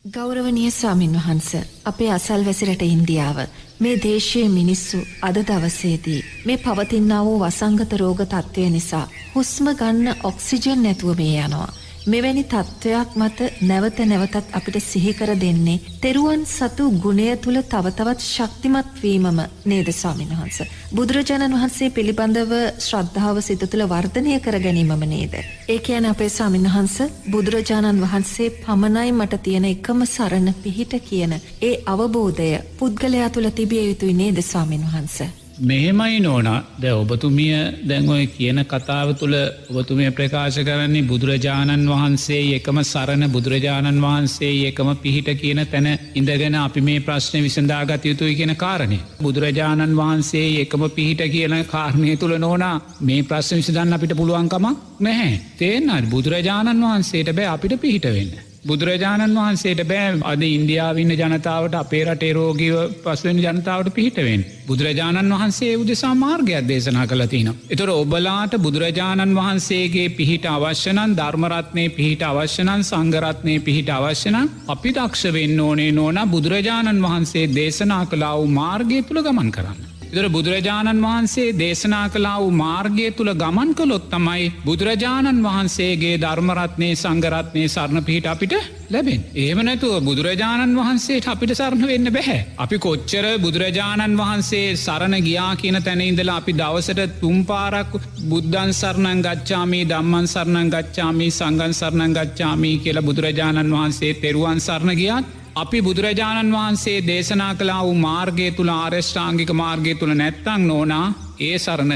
ගෞරවනීය ස්වාමින් වහන්ස අපේ අසල්වැසි රට ඉන්දියාව මේ දේශීය මිනිස්සු අද දවසේදී මේ පවතිනා වූ වසංගත රෝග තත්ත්වය නිසා හුස්ම ගන්න ඔක්සිජන් නැතුව මේ යනවා. මෙවැනි තත්ත්වයක් මත නැවත නැවතත් අපිට සිහි කර දෙන්නේ තෙරුවන් සතු ගුණය තුල තව තවත් ශක්තිමත් වීමම නේද ස්වාමීන් වහන්ස. බුදුරජාණන් වහන්සේ පිළිබඳව ශ්‍රද්ධාව සිත තුළ වර්ධනය කර ගැනීමම නේද. ඒ කියන්නේ අපේ ස්වාමීන් වහන්ස බුදුරජාණන් වහන්සේ පමණයි මට තියෙන එකම සරණ පිහිට කියන ඒ අවබෝධය පුද්ගලයා තුළ තිබිය යුතුයි නේද ස්වාමීන් වහන්ස. මෙහෙමයි නෝනා දැන් ඔබතුමිය දැන් ඔය කියන කතාව තුළ ඔබතුමිය ප්‍රකාශ කරන්නේ බුදුරජාණන් වහන්සේ එකම සරණ බුදුරජාණන් වහන්සේ එකම පිහිට කියන තැන ඉඳගෙන අපි මේ ප්‍රශ්නය විසඳාගත යුතුයි කියන කාරණය. බුදුරජාණන් වහන්සේ එකම පිහිට කියන කාරණය තුළ නෝනා මේ ප්‍රශ්න විසඳන්න අපිට පුළුවන්කමක් නැහැ. තේරෙනවද? බුදුරජාණන් වහන්සේට බෑ අපිට පිහිට වෙන්න. බුදුරජාණන් වහන්සේට බෑ අද ඉන්දියාවින්න ජනතාවට අපේ රටේ රෝගීව පසුවෙන් ජනතාවට පිහිටවෙන්. බුදුරජාණන් වහන්සේ උදෙසා මාර්ගයක් දේශනා කළ තිනවා. එතොර ඔබලාට බුදුරජාණන් වහන්සේගේ පිහිට අවශ්‍යනන් ධර්මරත්නය පිහිට අවශ්‍යනන් සංගරත්නය පිහිට අවශ්‍යනන් අපි දක්ෂ වෙන්න ඕනේ නෝනා බුදුරජාණන් වහන්සේ දේශනා කලා වූ මාර්ගය තුළ ගමන් කරන්න. ඉතර බුදුරජාණන් වහන්සේ දේශනා කලා වූ මාර්ගය තුළ ගමන් කළොත් තමයි බුදුරජාණන් වහන්සේගේ ධර්මරත්නය සංගරත්නය සරණ පිහිට අපිට ලැබෙන්. ඒම නැතුව බුදුරජාණන් වහන්සේට අපිට සරණ වෙන්න බැහැ. අපි කොච්චර බුදුරජාණන් වහන්සේ සරණ ගියා කියන තැනඉඳලා අපි දවසට තුම්පාරක් බුද්ධන් සරණං ගච්ඡාමී ධම්මන් සරණං ගච්ඡාමී සංඝං සරණං ගච්ඡාමී කියලා බුදුරජාණන් වහන්සේ තෙරුවන් සරණ ගියත් අපි බුදුරජාණන් වහන්සේ දේශනා කලා වූ මාර්ගය තුළ ආර්යෂ්ඨාංගික මාර්ගය තුළ නැත්තං නෝනා ඒ සරණ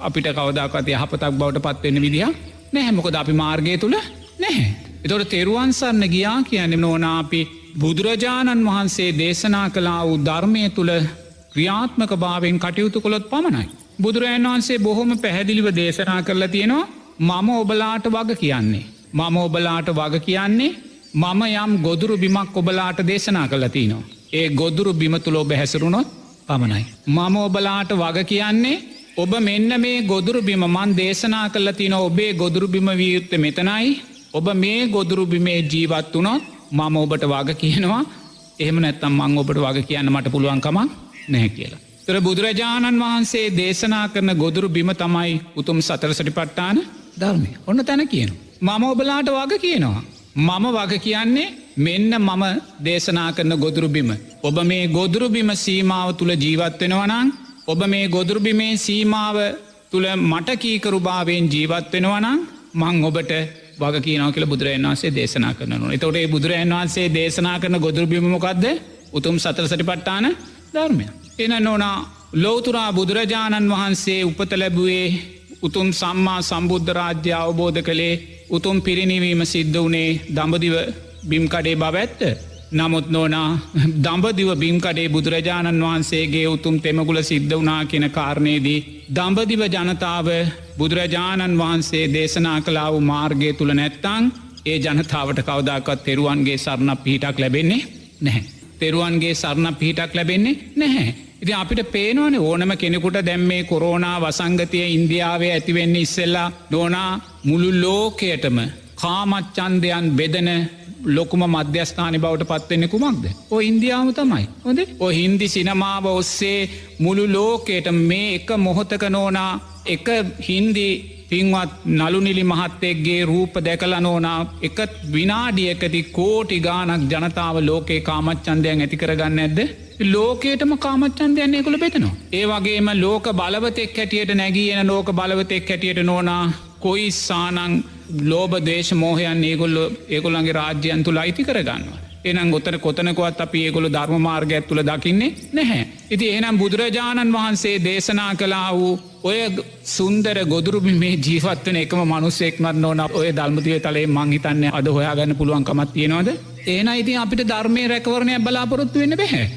අපිට කවදාකත් යහපතක් බවට පත්වෙන්න විදිහ නැහැ. මොකද අපි මාර්ගය තුළ නැහැ. එතොට තෙරුවන් සරණ ගියා කියන්නේ නෝනා අපි බුදුරජාණන් වහන්සේ දේශනා කලා වූ ධර්මය තුළ ක්‍රියාත්මක භාවෙන් කටයුතු කොළොත් පමණයි. බුදුරජාණන් වහන්සේ බොහොම පැහැදිලිව දේශනා කරලා තියෙනවා මම ඔබලාට වග කියන්නේ. මම ඔබලාට වග කියන්නේ මම යම් ගොදුරු බිමක් ඔබලාට දේශනා කළති නවා. ඒ ගොදුරු බිම තුළ ඔබ හැසරුණොත් පමණයි. මම ඔබලාට වග කියන්නේ ඔබ මෙන්න මේ ගොදුරු බිම මන් දේශනා කළතින ඔබේ ගොදුරු බිම වියුත්ත මෙතනයි. ඔබ මේ ගොදුරු බිමේ ජීවත් වනොත් මම ඔබට වග කියනවා එහෙම නැත්තම් මං ඔබට වග කියන්න මට පුළුවන්කමක් නැහැ කියලා. තර බුදුරජාණන් වහන්සේ දේශනා කරන ගොදුරු බිම තමයි උතුම් සතර සටිපට්ටාන ධර්මය. ඔන්න තැන කියන. මම ඔබලාට වග කියනවා. මම වග කියන්නේ මෙන්න මම දේශනා කරන ගොදුරුබිම. ඔබ මේ ගොදුරුබිම සීමාව තුළ ජීවත්වෙනවනං ඔබ මේ ගොදුරුබිමේ සීමාව තුළ මට කීකරු භාවයෙන් ජීවත්වෙනවනං මං ඔබට වග කියනව කියල බුදුරජන් වන්සේ දේශනා කරනු. එතොටේ බුදුරජන් වන්සේ දේශනා කරන ගොදුරුබිමමොකක්ද උතුම් සතර සටිපට්ටාන ධර්මය. එන නොනා ලෝතුරා බුදුරජාණන් වහන්සේ උපත ලැබුවේ උතුම් සම්මා සම්බුද්ධ රාජ්‍ය අවබෝධ කළේ උතුම් පිරිනිවීම සිද්ධ වනේ දඹදිව බිම්කඩේ බව ඇත්ත. නමුත් නෝනා දඹදිව බිම්කඩේ බුදුරජාණන් වහන්සේගේ උතුම් තෙමගුල සිද්ධ වනා කියෙන කාරණයේදී. දඹදිව ජනතාව බුදුරජාණන් වහන්සේ දේශනා කලා වූ මාර්ගය තුළ නැත්තං ඒ ජනතාවට කවදාකත් තෙරුවන්ගේ සරණ පිහිටක් ලැබෙන්නේ නැහැ. තෙරුවන්ගේ සරණ පිහිටක් ලැබෙන්නේ නැහැ. ඉති අපිට පේනවන ඕනම කෙනෙකුට දැම්මේ කොරෝනා වසංගතය ඉන්දියාවේ ඇතිවෙන්නේ ඉස්සෙල්ලා නෝනා මුළු ලෝකයටම කාමච්චන්දයන් බෙදන ලොකුම මධ්‍යස්ථානි බවට පත්වෙන්නේ කුමක්ද. ඔය ඉන්දියාව තමයි හොද ඔය හින්දි සිනමාව ඔස්සේ මුළු ලෝකයට මේ එක මොහොතක නෝනා එක හින්දි පින්වත් නළුනිලි මහත්තෙක්ගේ රූප දැකල නෝනා එක විනාඩියකති කෝටි ගානක් ජනතාව ලෝකේ කාමච්චන්දයන් ඇති කරගන්න ඇද්ද. ලෝකේටම කාමච්චන්දයන්නේ කොළ බෙතනවා. ඒ වගේම ලෝක බලවතෙක් හැටියට නැගියන ලෝක බලවතෙක් හැටියට නෝනා කොයි සානං ලෝබ දේශ මෝහයන් ඒගොල්ලන්ගේ රාජ්‍යයන් තුළ අයිති කරගන්නවා. එනම් ගොතර කොතනකොත් අපි ඒගොළු ධර්ම මාර්ගයක් තුළ දකින්නේ නැහැ. ඉති එනම් බුදුරජාණන් වහන්සේ දේශනා කලා වූ ඔය සුන්දර ගොදුරුබි මේ ජීවත්වන එකම මනුස්සෙක්මත් නොන ඔය දල්මතිය තලේ මංහිතන්න අද හොයාගන්න පුළුවන්කමත් තියෙනවද. ඒන ඉතින් අපිට ධර්මය රැකවරණය බලාපොරොත්තු වෙන්න බැහැ.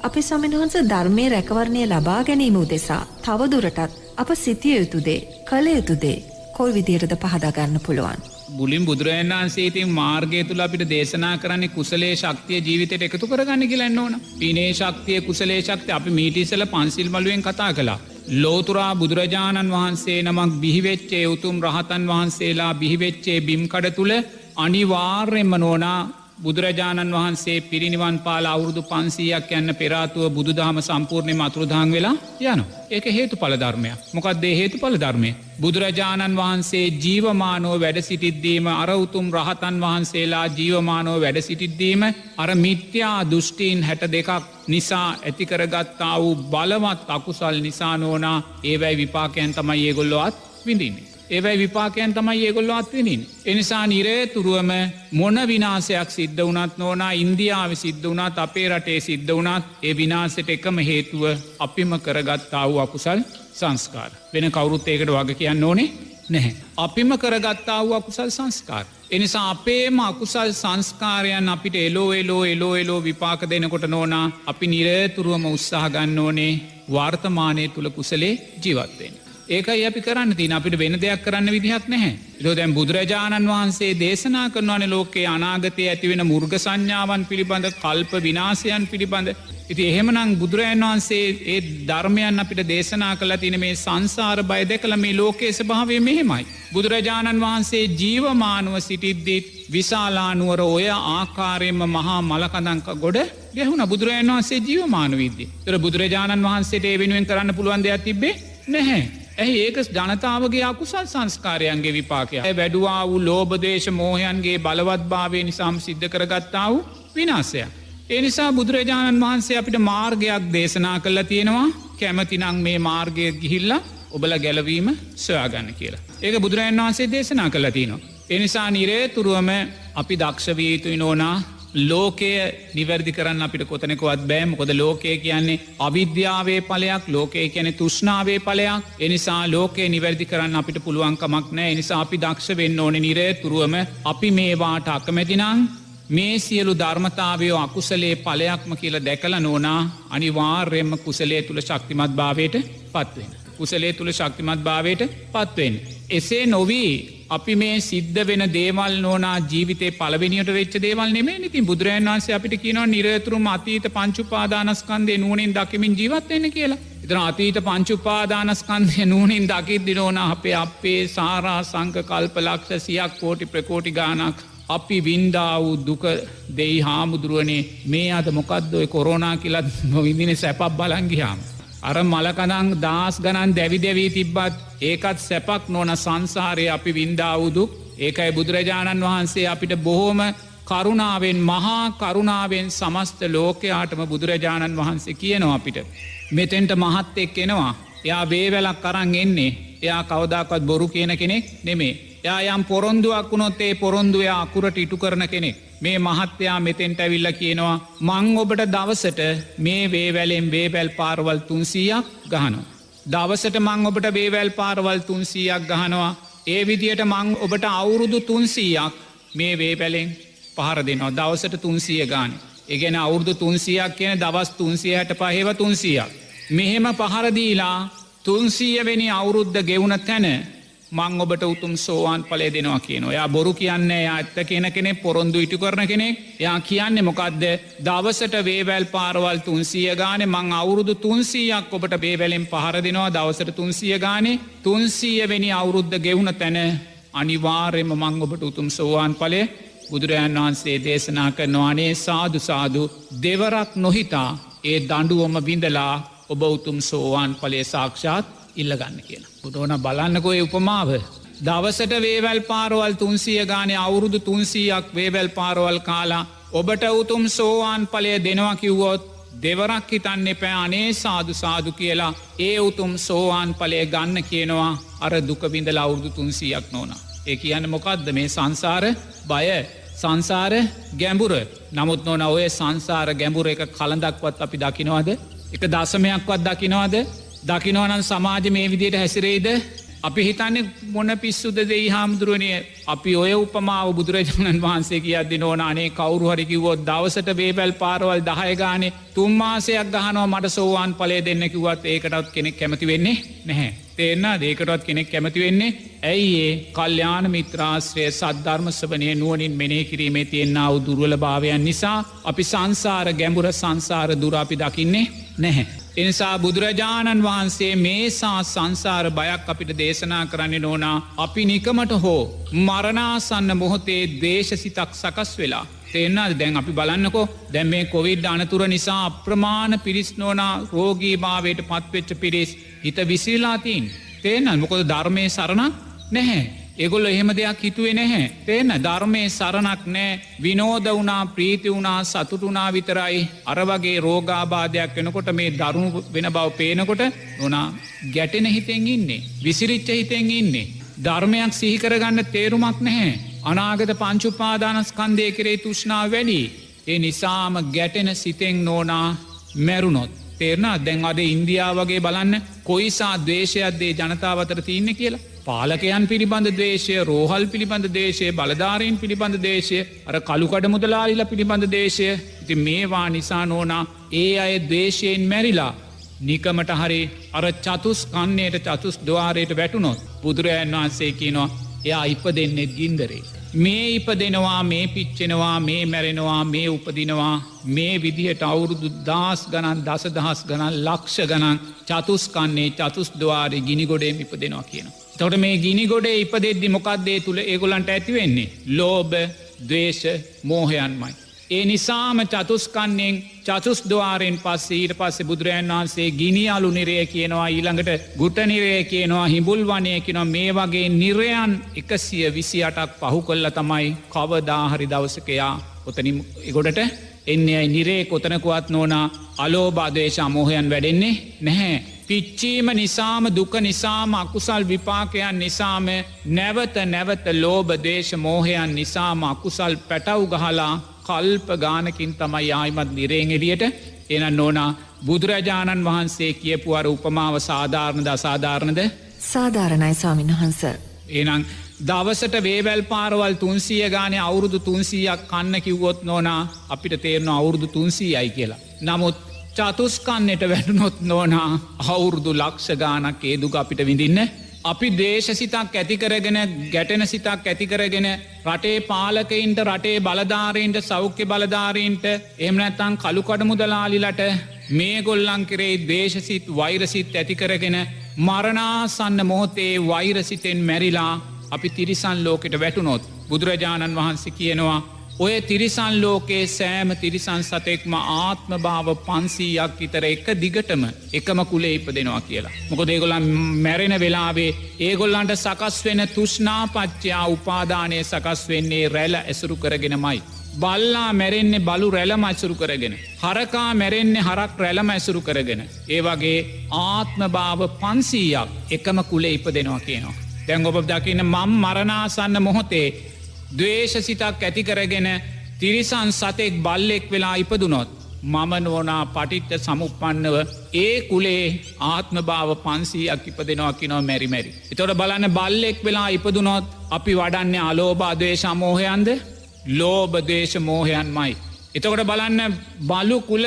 අපි සමින්වහන්ස ධර්මය රැකවරණය ලබා ගැනීම උදෙසා තවදුරටත් අප සිතිය යුතුදේ කළ යුතුදේ කොයි විදියටද පහදාගන්න පුළුවන්. බුලින් බුදුරජාණන් වහන්සේ ඉතින් මාර්ගය තුළ අපිට දේශනා කරන්නේ කුසලේ ශක්තිය ජීවිතයට එකතු කරගන්න කියලා ඕන. පිනේ ශක්තිය කුසලේ ශක්තිය අපි මීට ඉස්සෙල්ලා පන්සිල් මළුවෙන් කතා කළා. ලෝතුරා බුදුරජාණන් වහන්සේ නමක් බිහිවෙච්චේ උතුම් රහතන් වහන්සේලා බිහිවෙච්චේ බිම්කඩ තුළ අනිවාර්යෙන්ම නෝනා බුදුරජාණන් වහන්සේ පිරිනිවන් පාල අවුරුදු 500ක් යන්න පෙරාතුව බුදුදහම සම්පූර්ණයෙන්ම අතුරුදහන් වෙලා යනවා. ඒක හේතුඵල ධර්මයක්. මොකක්ද ඒ හේතුඵල ධර්මය? බුදුරජාණන් වහන්සේ ජීවමානව වැඩ සිටිද්දීම අර උතුම් රහතන් වහන්සේලා ජීවමානව වැඩ සිටිද්දීම අර මිත්‍යා දෘෂ්ටීන් 62ක් නිසා ඇතිකරගත්තා වූ බලවත් අකුසල් නිසා නෝනා ඒවැයි විපාකයන් තමයි ඒගොල්ලෝ අත් විඳින්නේ. ඒවැයි විපාකයන් තමයි ඒගොල්ලෝ අත්විඳින්නේ. එනිසා නිරේතුරුවම මොන විනාශයක් සිද්ධ වුණත් නෝනා ඉන්දියාව සිද්ධ වුණත් අපේ රටේ සිද්ධ වුණත් ඒ විනාශයට එකම හේතුව අපිම කරගත්තා වූ අකුසල් සංස්කාර. වෙන කවුරුත් ඒකට වග කියන්න ඕනේ නැහැ. අපිම කරගත්තා වූ අකුසල් සංස්කාර. එනිසා අපේම අකුසල් සංස්කාරයන් අපිට එලෝ විපාක දෙනකොට නෝනා අපි නිරේතුරුවම උත්සාහ ගන්න ඕනේ වර්තමානය තුළ කුසලේ ජීවත්වෙන්. ඒකයි අපි කරන්න තින අපිට වෙන දෙයක් කරන්න විදිහක් නැහැ. ඒතෝ දැන් බුදුරජාණන් වහන්සේ දේශනා කරනවානේ ලෝකයේ අනාගතයේ ඇතිවෙන මුර්ග සංඥාවන් පිළිබඳ කල්ප විනාශයන් පිළිබඳ. ඉතින් එහෙමනම් බුදුරජාණන් වහන්සේ ඒ ධර්මයන් අපිට දේශනා කළා තියෙන මේ සංසාර බය දැකලා මේ ලෝකයේ ස්වභාවය මෙහෙමයි. බුදුරජාණන් වහන්සේ ජීවමානව සිටිද්දී විශාලානුවර ඔය ආකාරයෙන්ම මහා මලකඳංක ගොඩ ගැහුණා බුදුරජාණන් වහන්සේ ජීවමාන විද්දී. ඒතර බුදුරජාණන් වහන්සේට ඒ වෙනුවෙන් කරන්න පුළුවන් දෙයක් තිබ්බේ නැහැ. ඇහි ඒක ජනතාවගේ අකුසල් සංස්කාරයන්ගේ විපාකය. වැඩුවා වූ ලෝභදේශ මෝහයන්ගේ බලවත් භාවය නිසාම සිද්ධ කරගත්තා වූ විනාශයක්. ඒ නිසා බුදුරජාණන් වහන්සේ අපිට මාර්ගයක් දේශනා කළා තියෙනවා. කැමතිනම් මේ මාර්ගය ගිහිල්ලා ඔබලා ගැලවීම සොයාගන්න කියලා. ඒක බුදුරජාණන් වහන්සේ දේශනා කළා තියෙනවා. ඒ නිසා නිරේතුරුවම අපි දක්ෂ විය යුතුයි නෝනා. ලෝකය නිවැරදි කරන්න අපිට කොතනෙකවත් බෑ. මොකද ලෝකය කියන්නේ අවිද්‍යාවේ ඵලයක්. ලෝකය කියන්නේ තෘෂ්ණාවේ ඵලයක්. ඒ නිසා ලෝකය නිවැරදි කරන්න අපිට පුළුවන් කමක් නැහැ. ඒ නිසා අපි දක්ෂ වෙන්න ඕනේ නිරේතුරුවම අපි මේවාට අකමැති නම් මේ සියලු ධර්මතාවය අකුසලයේ ඵලයක්ම කියලා දැකලා නෝනා අනිවාර්යයෙන්ම කුසලයේ තුල ශක්තිමත් භාවයට පත් වෙන්න. කුසලයේ තුල ශක්තිමත් භාවයට පත් වෙන්න. එසේ නොවි අපි මේ සිද්ධ වෙන දේවල් නෝනා ජීවිතේ පළවෙනියට වෙච්ච දේවල් නෙමෙයි. ඉතින් බුදුරජාණන් වහන්සේ අපිට කියනවා නිරතුරුම අතීත පංච උපාදානස්කන්ධේ නුවණින් දකිමින් ජීවත් වෙන්න කියලා. ඉතින් අතීත පංච උපාදානස්කන්ධේ නුවණින් දකිද්දී නෝනා අපේ සාරා සංක කල්ප ලක්ෂ 100ක් කෝටි ප්‍රකෝටි ගානක් අපි වින්දා වූ දුක දෙයි හාමුදුරුවනේ මේ අද මොකද්ද ඔය කොරෝනා කියලා නොවිඳින සැපක් බලන් ගියාම අර මලකඳන් දහස් ගණන් දැවි දැවී තිබ්බත් ඒකත් සැපක් නොන සංසාරයේ අපි වින්දා වූ දුක්. ඒකයි බුදුරජාණන් වහන්සේ අපිට බොහෝම කරුණාවෙන් මහා කරුණාවෙන් සමස්ත ලෝකයාටම බුදුරජාණන් වහන්සේ කියනවා අපිට මෙතෙන්ට මහත් එක්කෙනවා. එයා වේවැලක් අරන් එන්නේ. එයා කවදාකවත් බොරු කියන කෙනෙක් නෙමේ. එයා යම් පොරොන්දුවක් වුණොත් ඒ පොරොන්දුව අකුරට ඉටු කරන කෙනෙක්. මේ මහත්තයා මෙතෙන්ට ඇවිල්ලා කියනවා මං ඔබට දවසට මේ වේවැලෙන් වේවැල් පාරවල් 300ක් ගහනවා. දවසට මං ඔබට වේවැල් පාරවල් 300ක් ගහනවා. ඒ විදියට මං ඔබට අවුරුදු 300ක් මේ වේවැලෙන් පහර දෙනවා. දවසට 300 ගානේ. ඒ කියන්නේ අවුරුදු 300ක් කියන දවස් 365ව 300ක්. මෙහෙම පහර දීලා 300 වෙනි අවුරුද්ද ගෙවුන තැන මං ඔබට උතුම් සෝවාන් ඵලය දෙනවා කියනවා. එයා බොරු කියන්නේ එයා ඇත්ත කියන කෙනෙක් පොරොන්දු ඉටු කරන කෙනෙක්. එයා කියන්නේ මොකද්ද? දවසට වේවැල් පාරවල් 300 ගානේ මං අවුරුදු 300ක් ඔබට වේවැලෙන් පහර දෙනවා. දවසට 300 ගානේ 300 වෙනි අවුරුද්ද ගෙවුන තැන අනිවාර්යයෙන්ම මං ඔබට උතුම් සෝවාන් ඵලය බුදුරජාණන් වහන්සේ දේශනා කරනවා. අනේ සාදු සාදු දෙවරක් නොහිතා ඒ දඬුවම විඳලා ඔබ උතුම් සෝවාන් ඵලය සාක්ෂාත් ඉල්ලගන්න කියලා. පුතෝන බලන්නකෝ ඒ උපමාව. දවසට වේවැල් පාරවල් 300 ගානේ අවුරුදු 300ක් වේවැල් පාරවල් කාලා ඔබට උතුම් සෝවාන් ඵලය දෙනවා කිව්වොත් දෙවරක් හිතන්න එපා. අනේ සාදු සාදු කියලා ඒ උතුම් සෝවාන් ඵලය ගන්න කියනවා අර දුක විඳලා අවුරුදු 300ක් නෝනා. ඒ කියන්නේ මොකද්ද? මේ සංසාර බය, සංසාර ගැඹුර. නමුත් නෝනා ඔය සංසාර ගැඹුර එක කලඳක්වත් අපි දකින්නවද? එක දශමයක්වත් දකින්නවද? දකින්නවනම් සමාජ මේ විදියට හැසිරෙයිද? අපි හිතන්නේ මොන පිස්සුද දෙයි හාමුදුරුවනේ. අපි ඔය උපමාව බුදුරජාණන් වහන්සේ කියද්දී නෝනා අනේ කවුරු හරි කිව්වොත් දවසට වේවැල් පාරවල් 10 ගානේ 3 මාසයක් ගහනවා මට සෝවාන් ඵලය දෙන්න කිව්වත් ඒකටවත් කෙනෙක් කැමති වෙන්නේ නැහැ. තේරෙනවද? ඒකටවත් කෙනෙක් කැමති වෙන්නේ ඇයි? ඒ කල්යාණ මිත්‍රාශ්‍රය සද්ධර්ම ශ්‍රවණයේ නුවණින් මෙනෙහි කිරීමේ තියෙනා වූ දුර්වලභාවයන් නිසා අපි සංසාර ගැඹුර සංසාර දුර අපි දකින්නේ නැහැ. එනිසා බුදුරජාණන් වහන්සේ මේසා සංසාර බයක් අපිට දේශනා කරන්නේ නෝනා අපි නිකමට හෝ මරණාසන්න මොහොතේ ද්වේෂසිතක් සකස් වෙලා තේරෙනවද? දැන් අපි බලන්නකෝ දැන් මේ කොවිඩ් අනතුර නිසා අප්‍රමාණ පිරිස් නොනා රෝගී භාවයට පත්වෙච්ච පිරිස් හිත විසිරලා තියෙන්නේ. තේරෙනවද? මොකද ධර්මයේ සරණක් නැහැ. ඒගොල්ලෝ එහෙම දෙයක් හිතුවේ නැහැ. තේරෙන ධර්මයේ සරණක් නැහැ. විනෝද වුණා, ප්‍රීති වුණා, සතුටු වුණා විතරයි. අර වගේ රෝගාබාධයක් වෙනකොට මේ දරුණු වෙන බව පේනකොට නෝනා ගැටෙන හිතෙන් ඉන්නේ. විසිරිච්ච හිතෙන් ඉන්නේ. ධර්මයක් සිහි කරගන්න තේරුමක් නැහැ. අනාගත පංච උපාදානස්කන්ධය කෙරෙහි තෘෂ්ණාව වැඩි. ඒ නිසාම ගැටෙන සිතෙන් නෝනා මැරුණොත් තේරෙනවද? දැන් අද ඉන්දියාව වගේ බලන්න කොයිසා ද්වේෂයක්ද ඒ ජනතාව අතර තියෙන්නේ කියලා. පාලකයන් පිළිබඳ දේශය, රෝහල් පිළිබඳ දේශය, බලධාරීන් පිළිබඳ දේශය, අර කළුකඩ මුදලාලිලා පිළිබඳ දේශය. ඉතින් මේවා නිසා නෝනා ඒ අය ද්වේෂයෙන් මැරිලා නිකමට හරි අර චතුස්කන්නයට චතුස්ද්වාරයට වැටුණොත් බුදුරජාණන් වහන්සේ කියනවා එයා ඉපදෙන්නේ ගින්දරේ. මේ ඉපදෙනවා, මේ පිච්චෙනවා, මේ මැරෙනවා, මේ උපදිනවා, මේ විදිහට අවුරුදු දහස් ගණන්, දසදහස් ගණන්, ලක්ෂ ගණන් චතුස්කන්නේ චතුස්ද්වාරේ ගිනිගොඩේම ඉපදෙනවා කියනවා. තොට මේ ගිනිගොඩේ ඉපදෙද්දි මොකක්දේ තුළ ඒගොලන්ට ඇතිවෙන්නේ ලෝභ, ද්වේෂ, මෝහයන්මයි. ඒ නිසාම චතුස්කන්නෙන් චතුස්ද්වාරයෙන් පස්සේ ඊට පස්සේ බුදුරජාණන් වහන්සේ ගිනි අලු නිරය කියනවා, ඊළඟට ගුට නිරය කියනවා, හිඹුල් වනය කියනවා. මේ වගේ නිරයන් 128ක් පහු කල්ලා තමයි කවදාහරි දවසකයා ඔතනින් ගොඩට එන්නේ. නිරේ කොතනකුවත් නෝනා අලෝභ, ද්වේෂ, මෝහයන් වැඩෙන්නේ නැහැ. පිච්චීම නිසාම, දුක නිසාම, අකුසල් විපාකයන් නිසාම, නැවත නැවත ලෝභ, ද්වේෂ, මෝහයන් නිසාම අකුසල් පැටව් ගහලා කල්ප ගානකින් තමයි ආයිමත් නිරයෙන් එළියට එන නෝනා. බුදුරජාණන් වහන්සේ කියපු අර උපමාව සාධාරණද අසාධාරණද? සාධාරණයි ස්වාමීන් වහන්ස. එහෙනම් දවසට වේවැල් පාරවල් 300 ගානේ අවුරුදු 300ක් කන්න කිව්වොත් නෝනා අපිට තේරෙනවා අවුරුදු 300යි කියලා. නමුත් චතුස්කන්නයට වැටුනොත් නෝනා අවුරුදු ලක්ෂ ගානක් ඒ දුක අපිට විඳින්න. අපි දේශසිතක් ඇතිකරගෙන, ගැටෙන සිතක් ඇතිකරගෙන රටේ පාලකයින්ට, රටේ බලධාරීන්ට, සෞඛ්‍ය බලධාරීන්ට, එහෙම නැත්නම් කළුකඩ මුදලාලිලට මේ ගොල්ලන් කෙරේ දේශසිත, වෛරසිත ඇතිකරගෙන මරණාසන්න මොහොතේ වෛරසිතෙන් මැරිලා අපි තිරිසන් ලෝකෙට වැටුනොත් බුදුරජාණන් වහන්සේ කියනවා ඔය තිරිසන් ලෝකයේ සෑම තිරිසන් සතෙක්ම ආත්ම භාව 500ක් විතර එක දිගටම එකම කුලේ ඉපදෙනවා කියලා. මොකද ඒගොල්ලන් මැරෙන වෙලාවේ ඒගොල්ලන්ට සකස් වෙන තෘෂ්ණාපච්චයා උපාදානය සකස් වෙන්නේ රැළ ඇසුරු කරගෙනමයි. බල්ලා මැරෙන්නේ බලු රැළම ඇසුරු කරගෙන. හරකා මැරෙන්නේ හරක් රැළම ඇසුරු කරගෙන. ඒ වගේ ආත්ම භාව 500ක් එකම කුලේ ඉපදෙනවා කියනවා. දැන් ඔබ දකින්න මම් මරණාසන්න මොහොතේ ද්වේෂසිතක් ඇති කරගෙන තිරිසන් සතෙක් බල්ලෙක් වෙලා ඉපදුනොත් මම නෝනා පටිච්ච සමුප්පන්නව ඒ කුලේ ආත්ම භාව 500ක් ඉපදෙනවා කියනවා මැරි මැරි. එතකොට බලන්න බල්ලෙක් වෙලා ඉපදුනොත් අපි වඩන්නේ අලෝභ, ද්වේෂ, මෝහයන්ද? ලෝභ, ද්වේෂ, මෝහයන්මයි. එතකොට බලන්න බලු කුල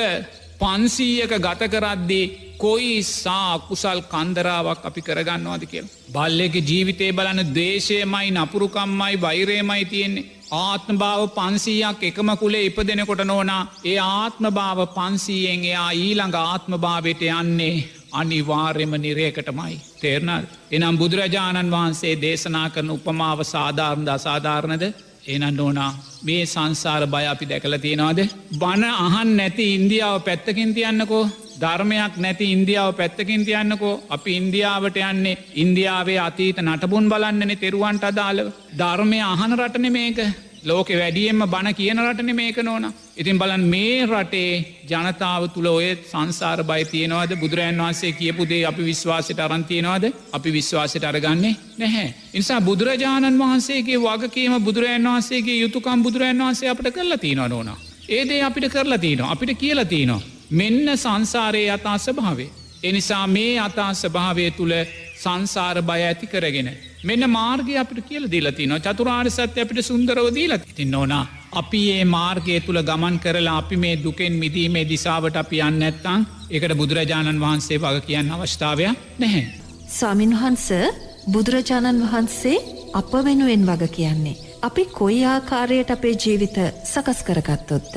500ක ගත කරද්දී කොයි සා කුසල් කන්දරාවක් අපි කරගන්නවාද කියලා. බල්ලෙගේ ජීවිතේ බලන්න ද්වේෂයමයි, නපුරුකම්මයි, වෛරයමයි තියෙන්නේ. ආත්ම භාව 500ක් එකම කුලේ ඉපදෙනකොට නෝනා ඒ ආත්ම භාව 500න් එයා ඊළඟ ආත්ම භාවයට යන්නේ අනිවාර්යම නිරයකටමයි. තේරෙනවද? එනම් බුදුරජාණන් වහන්සේ දේශනා කරන උපමාව සාධාරණද අසාධාරණද? එහෙනම් නෝනා මේ සංසාර බය අපි දැකලා තියෙනවද? බණ අහන්න නැති ඉන්දියාව පැත්තකින් තියන්නකෝ. ධර්මයක් නැති ඉන්දියාව පැත්තකින් තියන්නකෝ. අපි ඉන්දියාවට යන්නේ ඉන්දියාවේ අතීත නටබුන් බලන්නනේ තෙරුවන්ට අදාළව. ධර්මය අහන රටනේ මේක. ලෝකෙ වැඩියෙන්ම බණ කියන රටනේ මේක නෝනා. ඉතින් බලන්න මේ රටේ ජනතාව තුළ ඔය සංසාර බය තියෙනවද? බුදුරජාණන් වහන්සේ කියපු දේ අපි විශ්වාසයට අරන් තියෙනවද? අපි විශ්වාසයට අරගන්නේ නැහැ. ඒ නිසා බුදුරජාණන් වහන්සේගේ වගකීම, බුදුරජාණන් වහන්සේගේ යුතුයකම් බුදුරජාණන් වහන්සේ අපිට කරලා තියෙනවා නෝනා. ඒ දේ අපිට කරලා තියෙනවා. අපිට කියලා තියෙනවා. මෙන්න සංසාරයේ යථා ස්වභාවය. ඒ නිසා මේ යථා ස්වභාවය තුළ සංසාර බය ඇති කරගෙන මෙන්න මාර්ගය අපිට කියලා දීලා තිනවා. චතුරාර්ය සත්‍ය අපිට සුන්දරව දීලා තිනවා නෝනා. අපි මේ මාර්ගය තුල ගමන් කරලා අපි මේ දුකෙන් මිදීමේ දිශාවට අපි යන්නේ නැත්නම් ඒකට බුදුරජාණන් වහන්සේ වග කියන්න අවස්ථාවක් නැහැ. ස්වාමීන් වහන්සේ බුදුරජාණන් වහන්සේ අප වෙනුවෙන් වග කියන්නේ අපි කොයි ආකාරයට අපේ ජීවිත සකස් කරගත්තොත්ද?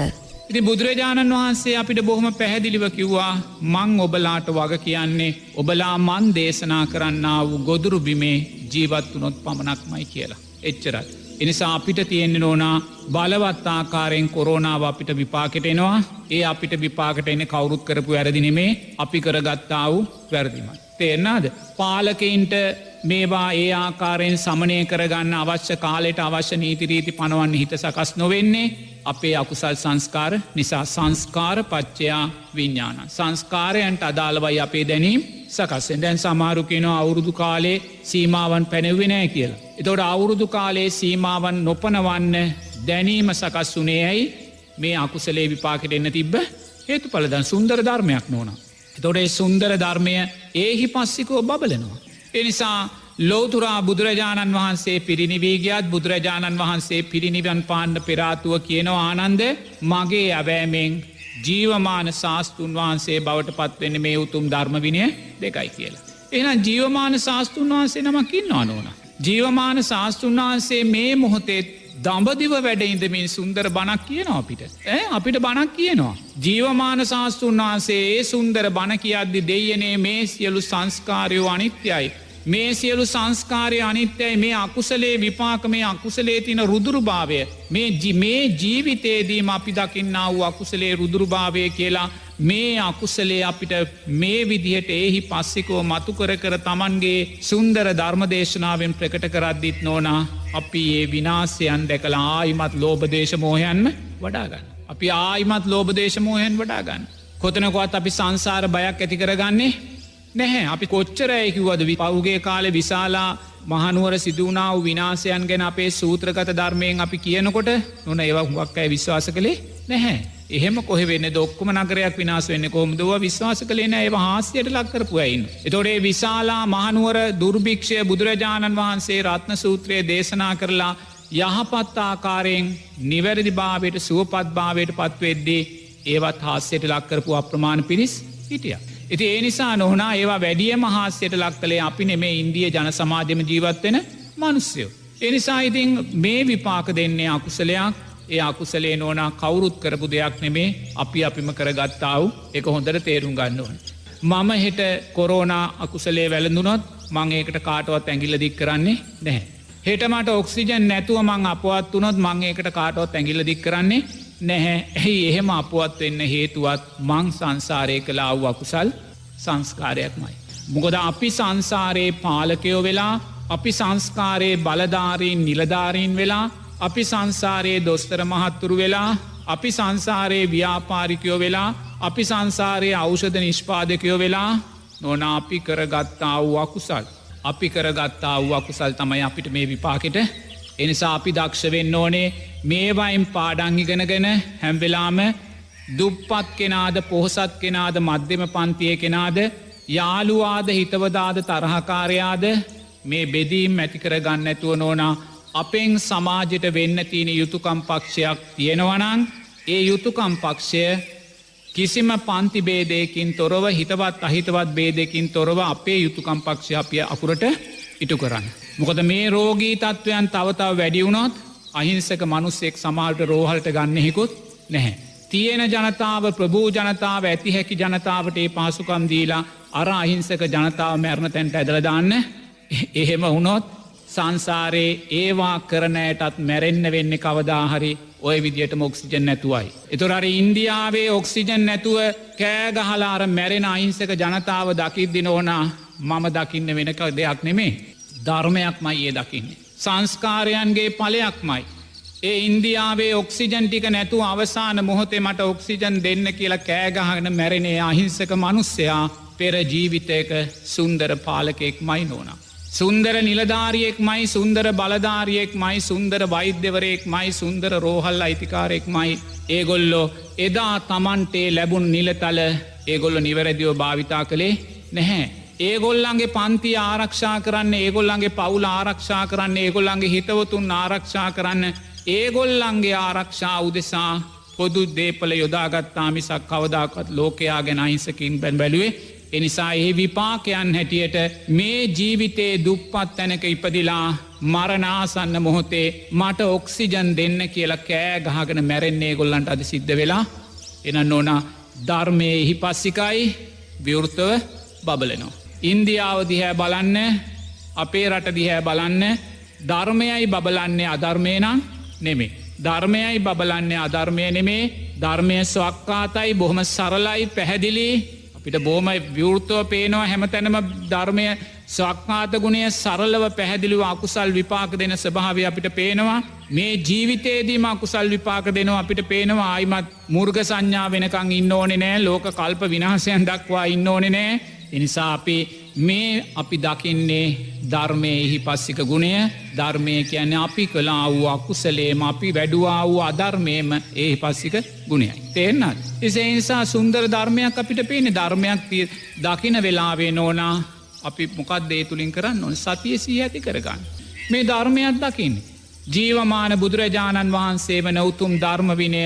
ඉතින් බුදුරජාණන් වහන්සේ අපිට බොහොම පැහැදිලිව කිව්වා මං ඔබලාට වග කියන්නේ ඔබලා මන් දේශනා කරන්නා වූ ගොදුරු බිමේ ජීවත් වුණොත් පමණක්මයි කියලා. එච්චරයි. එනිසා අපිට තියෙන්නේ නෝනා බලවත් ආකාරයෙන් කොරෝනාව අපිට විපාකෙට එනවා. ඒ අපිට විපාකට එන්නේ කවුරුත් කරපු වැරදි නෙමේ අපි කරගත්තා වූ වැරදිමයි. තේරෙනවද? පාලකයින්ට මේවා ඒ ආකාරයෙන් සමනය කරගන්න අවශ්‍ය කාලයට අවශ්‍ය නීති රීති පනවන්න හිත සකස් නොවෙන්නේ අපේ අකුසල් සංස්කාර නිසා. සංස්කාර පච්චයා විඤ්ඥාන. සංස්කාරයන්ට අදාළවයි අපේ දැනීම් සකස්ෙන්. දැන් සමාරු කියනවා අවුරුදු කාලේ සීමාවන් පැනෙව්වෙ නෑ කියලා. එතකොට අවුරුදු කාලේ සීමාවන් නොපනවන්න දැනීම සකස් වුනේ ඇයි මේ අකුසලේ විපාකට එන්න තිබ්බ හේතු පලදන් සුන්දර ධර්මයක් නොන. එතොට ඒ සුන්දර ධර්මය ඒහි පස්සිකෝ බබලනවා. එනිසා ලෝතුරා බුදුරජාණන් වහන්සේ පිරිනිවීගියත් බුදුරජාණන් වහන්සේ පිරිනිවන් පාන්න පෙරාතුව කියනවා ආනන්ද මගේ ඇවෑමෙන් ජීවමාන ශාස්තුන් වහන්සේ බවට පත්වෙන්න මේ උතුම් ධර්ම විනය දෙකයි කියලා. එහනම් ජීවමාන ශාස්තුන් වහන්සේ නමකින් නොන. ජීවමාන ශාස්තුන් වහන්සේ මේ මොහොතේ දඹදිව වැඩඉදමින් සුන්දර බණක් කියනවා අපිට. අපිට බණක් කියනවා. ජීවමාන ශාස්තුන් වහන්සේ ඒ සුන්දර බණ කියද්දි දෙයනේ මේ සියලු සංස්කාරයෝ අනිත්‍යයි. මේ සියලු සංස්කාරය අනිත්‍යයි මේ අකුසලේ විපාක මේ අකුසලේ තින රුදුරුභාවය මේ ජීවිතයේදීම අපි දකින්නා වූ අකුසලේ රුදුරුභාවය කියලා මේ අකුසලේ අපිට මේ විදිහට එහි පස්සිකෝ මතු කර තමන්ගේ සුන්දර ධර්මදේශනාවෙන් ප්‍රකට කරද්දිත් නෝනා අපි ඒ විනාසයන් දැකලා ආයිමත් ලෝබදේශමෝහයන්ම වඩාගන්න. අපි ආයිමත් ලෝබදේශමෝහයන් වඩාගන්න. කොතනකොත් අපි සංසාර බයක් ඇති කරගන්නේ නැහැ. අපි කොච්චරයකිවද පවුගේ කාලෙ විශාලා මහනුවර සිදුවනා වූ විනාසයන් ගැන අපේ සූත්‍රගත ධර්මයෙන් අපි කියනකොට නොන ඒව හුවක් අය විශ්වාස කළේ නැහැ. එහෙම කොහෙවෙන්න දොක්කම නගරයක් විනාස වෙන්න කොහොමදුව විශ්වාස කළේ නෑ ඒව හාස්‍යයට ලක් කරපුයයින්. එතොඩේ විශාලා මහනුවර දුර්භික්ෂය බුදුරජාණන් වහන්සේ රත්න සූත්‍රයේ දේශනා කරලා යහපත් ආකාරයෙන් නිවැරදි භාවයට සුවපත් භාවයට පත්වෙද්දී ඒවත් හාස්‍යයට ලක් කරපු අප්‍රමාණ පිරිස් හිටිය. ඉති ඒ නිසා නොහනා ඒවා වැඩිය මහාස්‍යයට ලක් කළේ අපි නෙමේ ඉන්දිය ජන සමාජම ජීවත්වෙන මනුස්්‍යයෝ. එනිසා ඉතින් මේ විපාක දෙන්නේ අකුසලයක් ඒ අකුසලේ නෝනා කවුරුත් කරපු දෙයක් නෙමේ අපි අපිම කරගත්තාව එක හොඳට තේරුම් ගන්න ඕන. මම හෙට කොරෝනා අකුසලේ වැළඳුනොත් මං ඒකට කාටවත් ඇඟිල්ල දික් කරන්නේ නැහැ. හෙටමට ඔක්සිජන් නැතුව මං අපවත් වනොත් මං ඒකට කාටවත් ඇඟිල්ල දික් කරන්නේ නැහැ. ඇයි එහෙම අපවත් වෙන්න හේතුවත් මං සංසාරය කලා වූ අකුසල් සංස්කාරයක්මයි. මොකද අපි සංසාරයේ පාලකයෝ වෙලා අපි සංස්කාරයේ බලධාරීන් නිලධාරීන් වෙලා අපි සංසාරයේ දොස්තර මහත්තුරු වෙලා අපි සංසාරයේ ව්‍යාපාරිකයෝ වෙලා අපි සංසාරයේ ඖෂධ නිෂ්පාදකයෝ වෙලා නොන අපි කරගත්තා වූ අකුසල්. අපි කරගත්තා වූ අකුසල් තමයි අපිට මේ විපාකට. එනිසා අපි දක්ෂවෙන්න ඕනේ මේවයිම් පාඩංගිගෙනගෙන හැම්වෙලාම දුප්පත් කෙනාද පොහොසත් කෙනාද මධ්‍යම පන්තිය කෙනාද යාළුවාද හිතවදාද තරහකාරයාද මේ බෙදීම් ඇතිකර ගන්න ඇතුව නෝනා අපෙන් සමාජයට වෙන්න තියෙන යුතුකම් පක්ෂයක් තියෙනවනං ඒ යුතුකම් පක්ෂය කිසිම පන්ති බේදයකින් තොරව හිතවත් අහිතවත් බේදකින් තොරව අපේ යුතුකම් පක්ෂය අපිය අකුරට ඉටු කරන්න. මොකද මේ රෝගී තත්ත්වයන් තවතාව වැඩියවුණොත් අහිංසක මනුස්සෙක් සමාල්ට රෝහලට ගන්නෙහිකුත් නැහැ. තියෙන ජනතාව ප්‍රභූ ජනතාව ඇති හැකි ජනතාවට ඒ පාසුකම් දීලා අර අහිංසක ජනතාව මැරණ තැන්ට ඇදලදාන්න එහෙම වුණොත් සංසාරයේ ඒවා කරනයටත් මැරෙන්න්න වෙන්න කවදාහරි ඔය විදියට ඔක්සිජන් නැතුවයි. එතුරර ඉන්දියාවේ ඔක්සිජන් නැතුව කෑගහලාර මැරෙන අහිංසක ජනතාව දකිද්දි නෝනා මම දකින්න වෙනක දෙයක් නෙමේ ධර්මයක්මයි ඒ දකින්නේ. සංස්කාරයන්ගේ පලයක්මයි. ඒ ඉන්දියාවේ ඔක්සිජන් ටික නැතු අවසාන මොහොතේ මට ඔක්සිජන් දෙන්න කියලා කෑගහන මැරෙනේ අහිංසක මනුස්සයා පෙර ජීවිතයක සුන්දර පාලකෙක් මයි නෝනා. සුන්දර නිලධාරියෙක් මයි සුන්දර බලධාරියෙක් මයි සුන්දර වෛද්‍යවරයෙක් මයි සුන්දර රෝහල් අයිතිකාරයෙක් මයි ඒගොල්ලෝ එදා තමන්ටේ ලැබුන් නිලතල ඒගොල්ලො නිවැරදියෝ භාවිතා කළේ නැහැ. ඒගොල්ලන්ගේ පන්ති ආරක්ෂා කරන්න ඒගොල්ලන්ගේ පවුල ආරක්ෂා කරන්න ඒගොල්ලන්ගේ හිතවතුන් ආරක්ෂා කරන්න ඒගොල්ලන්ගේ ආරක්ෂා උදෙසා පොදු දේපල යොදාගත්තා මිසක් කවදාකත් ලෝකයා ගැන අහිංසකින් බැන් බැලුවේ. එනිසා ඒ විපාකයන් හැටියට මේ ජීවිතේ දුප්පත් තැනක ඉපදිලා මරනාසන්න මොහොතේ මට ඔක්සිජන් දෙන්න කියලා කෑ ගහගෙන මැරෙන්නේ ගොල්ලන්ට අද සිද්ධ වෙලා එනන්න ඕන ධර්මය එහි පස්සිකයි විවෘතව බබලනවා. ඉන්දියාව දිහැ බලන්න අපේ රට දිහැ බලන්න ධර්මයයි බබලන්නේ අධර්මය නම් නෙමේ. ධර්මයයි බබලන්නේ අධර්මය නෙමේ. ධර්මය ස්වක්කාතයි බොහොම සරලයි පැහැදිලි අපිට බොහොම විවෘතව පේනවා හැමතැනම ධර්මය ස්වක්කාත ගුණය සරලව පැහැදිලිව අකුසල් විපාක දෙන ස්වභාවය අපිට පේනවා. මේ ජීවිතයේදීම අකුසල් විපාක දෙනවා අපිට පේනවා. ආයිමත් මුර්ග සංඥා වෙනකං ඉන්න ඕනේ නෑ. ලෝක කල්ප විනාශයන් දක්වා ඉන්න ඕනේ නෑ. එනිසා අපි දකින්නේ ධර්මයෙහි පස්සික ගුණය. ධර්මය කියන්නේ අපි කළා වූ අකුසලේම අපි වැඩුවා වූ අධර්මයම ඒ පස්සික ගුණයයි. තේරෙනවද? ඒ නිසා සුන්දර ධර්මයක් අපිට පේන්නේ. ධර්මයක් දකින වෙලාවේ නෝනා අපි මොකක්ද ඒ තුලින් කරන්න ඕනේ? සතිය සිහිය ඇති කරගන්න. මේ ධර්මයක් දකින්නේ. ජීවමාන බුදුරජාණන් වහන්සේ වන උතුම් ධර්ම විනය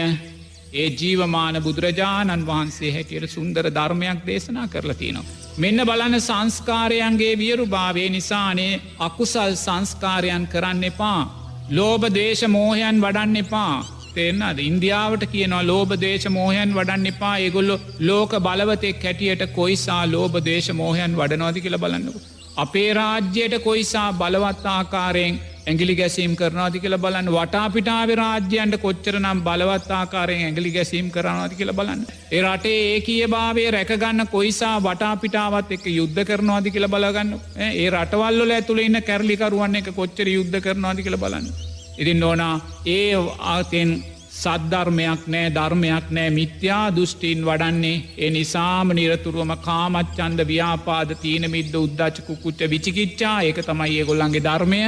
ඒ ජීවමාන බුදුරජාණන් වහන්සේ හැටියට සුන්දර ධර්මයක් දේශනා කරලා තියෙනවා. මෙන්න බලන්න සංස්කාරයන්ගේ වියරු භාවය නිසානේ අකුසල් සංස්කාරයන් කරන්න එපා. ලෝභ දේශ මෝහයන් වඩන්න එපා. තේරෙනවද? ඉන්දියාවට කියනවා ලෝභ දේශ මෝහයන් වඩන්න එපා. ඒගොල්ලෝ ලෝක බලවතෙක් හැටියට කොයිසා ලෝභ දේශ මෝහයන් වඩනවද කියලා බලන්නකෝ. අපේ රාජ්‍යයට කොයිසා බලවත් ආකාරයෙන් ඇගිලි ගැසීම් කරනවාති කියල බලන්න. වටාපිටාව රාජ්‍යයන්ට කොච්චරනම් බලවත් ආකාරයෙන් ඇගිලි ගැසීම් කරනවාති කියල බලන්න. ඒ රටේ ඒ කිය භාවේ රැකගන්න කොයිසා වටාපිටාවත් එක යුද්ධ කරනවාති කියල බලගන්න. ඒ රටවල්ල ඇතුළ ඉන්න කැරලිකරුවන් එක කොච්චර යුද්ධ කරනවාති කියල බලන්න. ඉතින් ඕනා ඒ ආතෙන් සද්ධර්මයක් නෑ ධර්මයක් නෑ මිත්‍යා දෘෂ්ටීන් වඩන්නේ. ඒ නිසාම නිරතුරුවම කාමච්චන්ද ව්‍යාපාද තීන මිද්ද උද්දච්ච කුකුච්ච විචිකිච්ඡා ඒක තමයි ඒගොල්ලන්ගේ ධර්මය.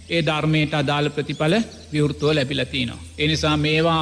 ඒ ධර්මයට අදාළ ප්‍රතිඵල විවෘතව ලැබිලා තිනවා. ඒ නිසා මේවා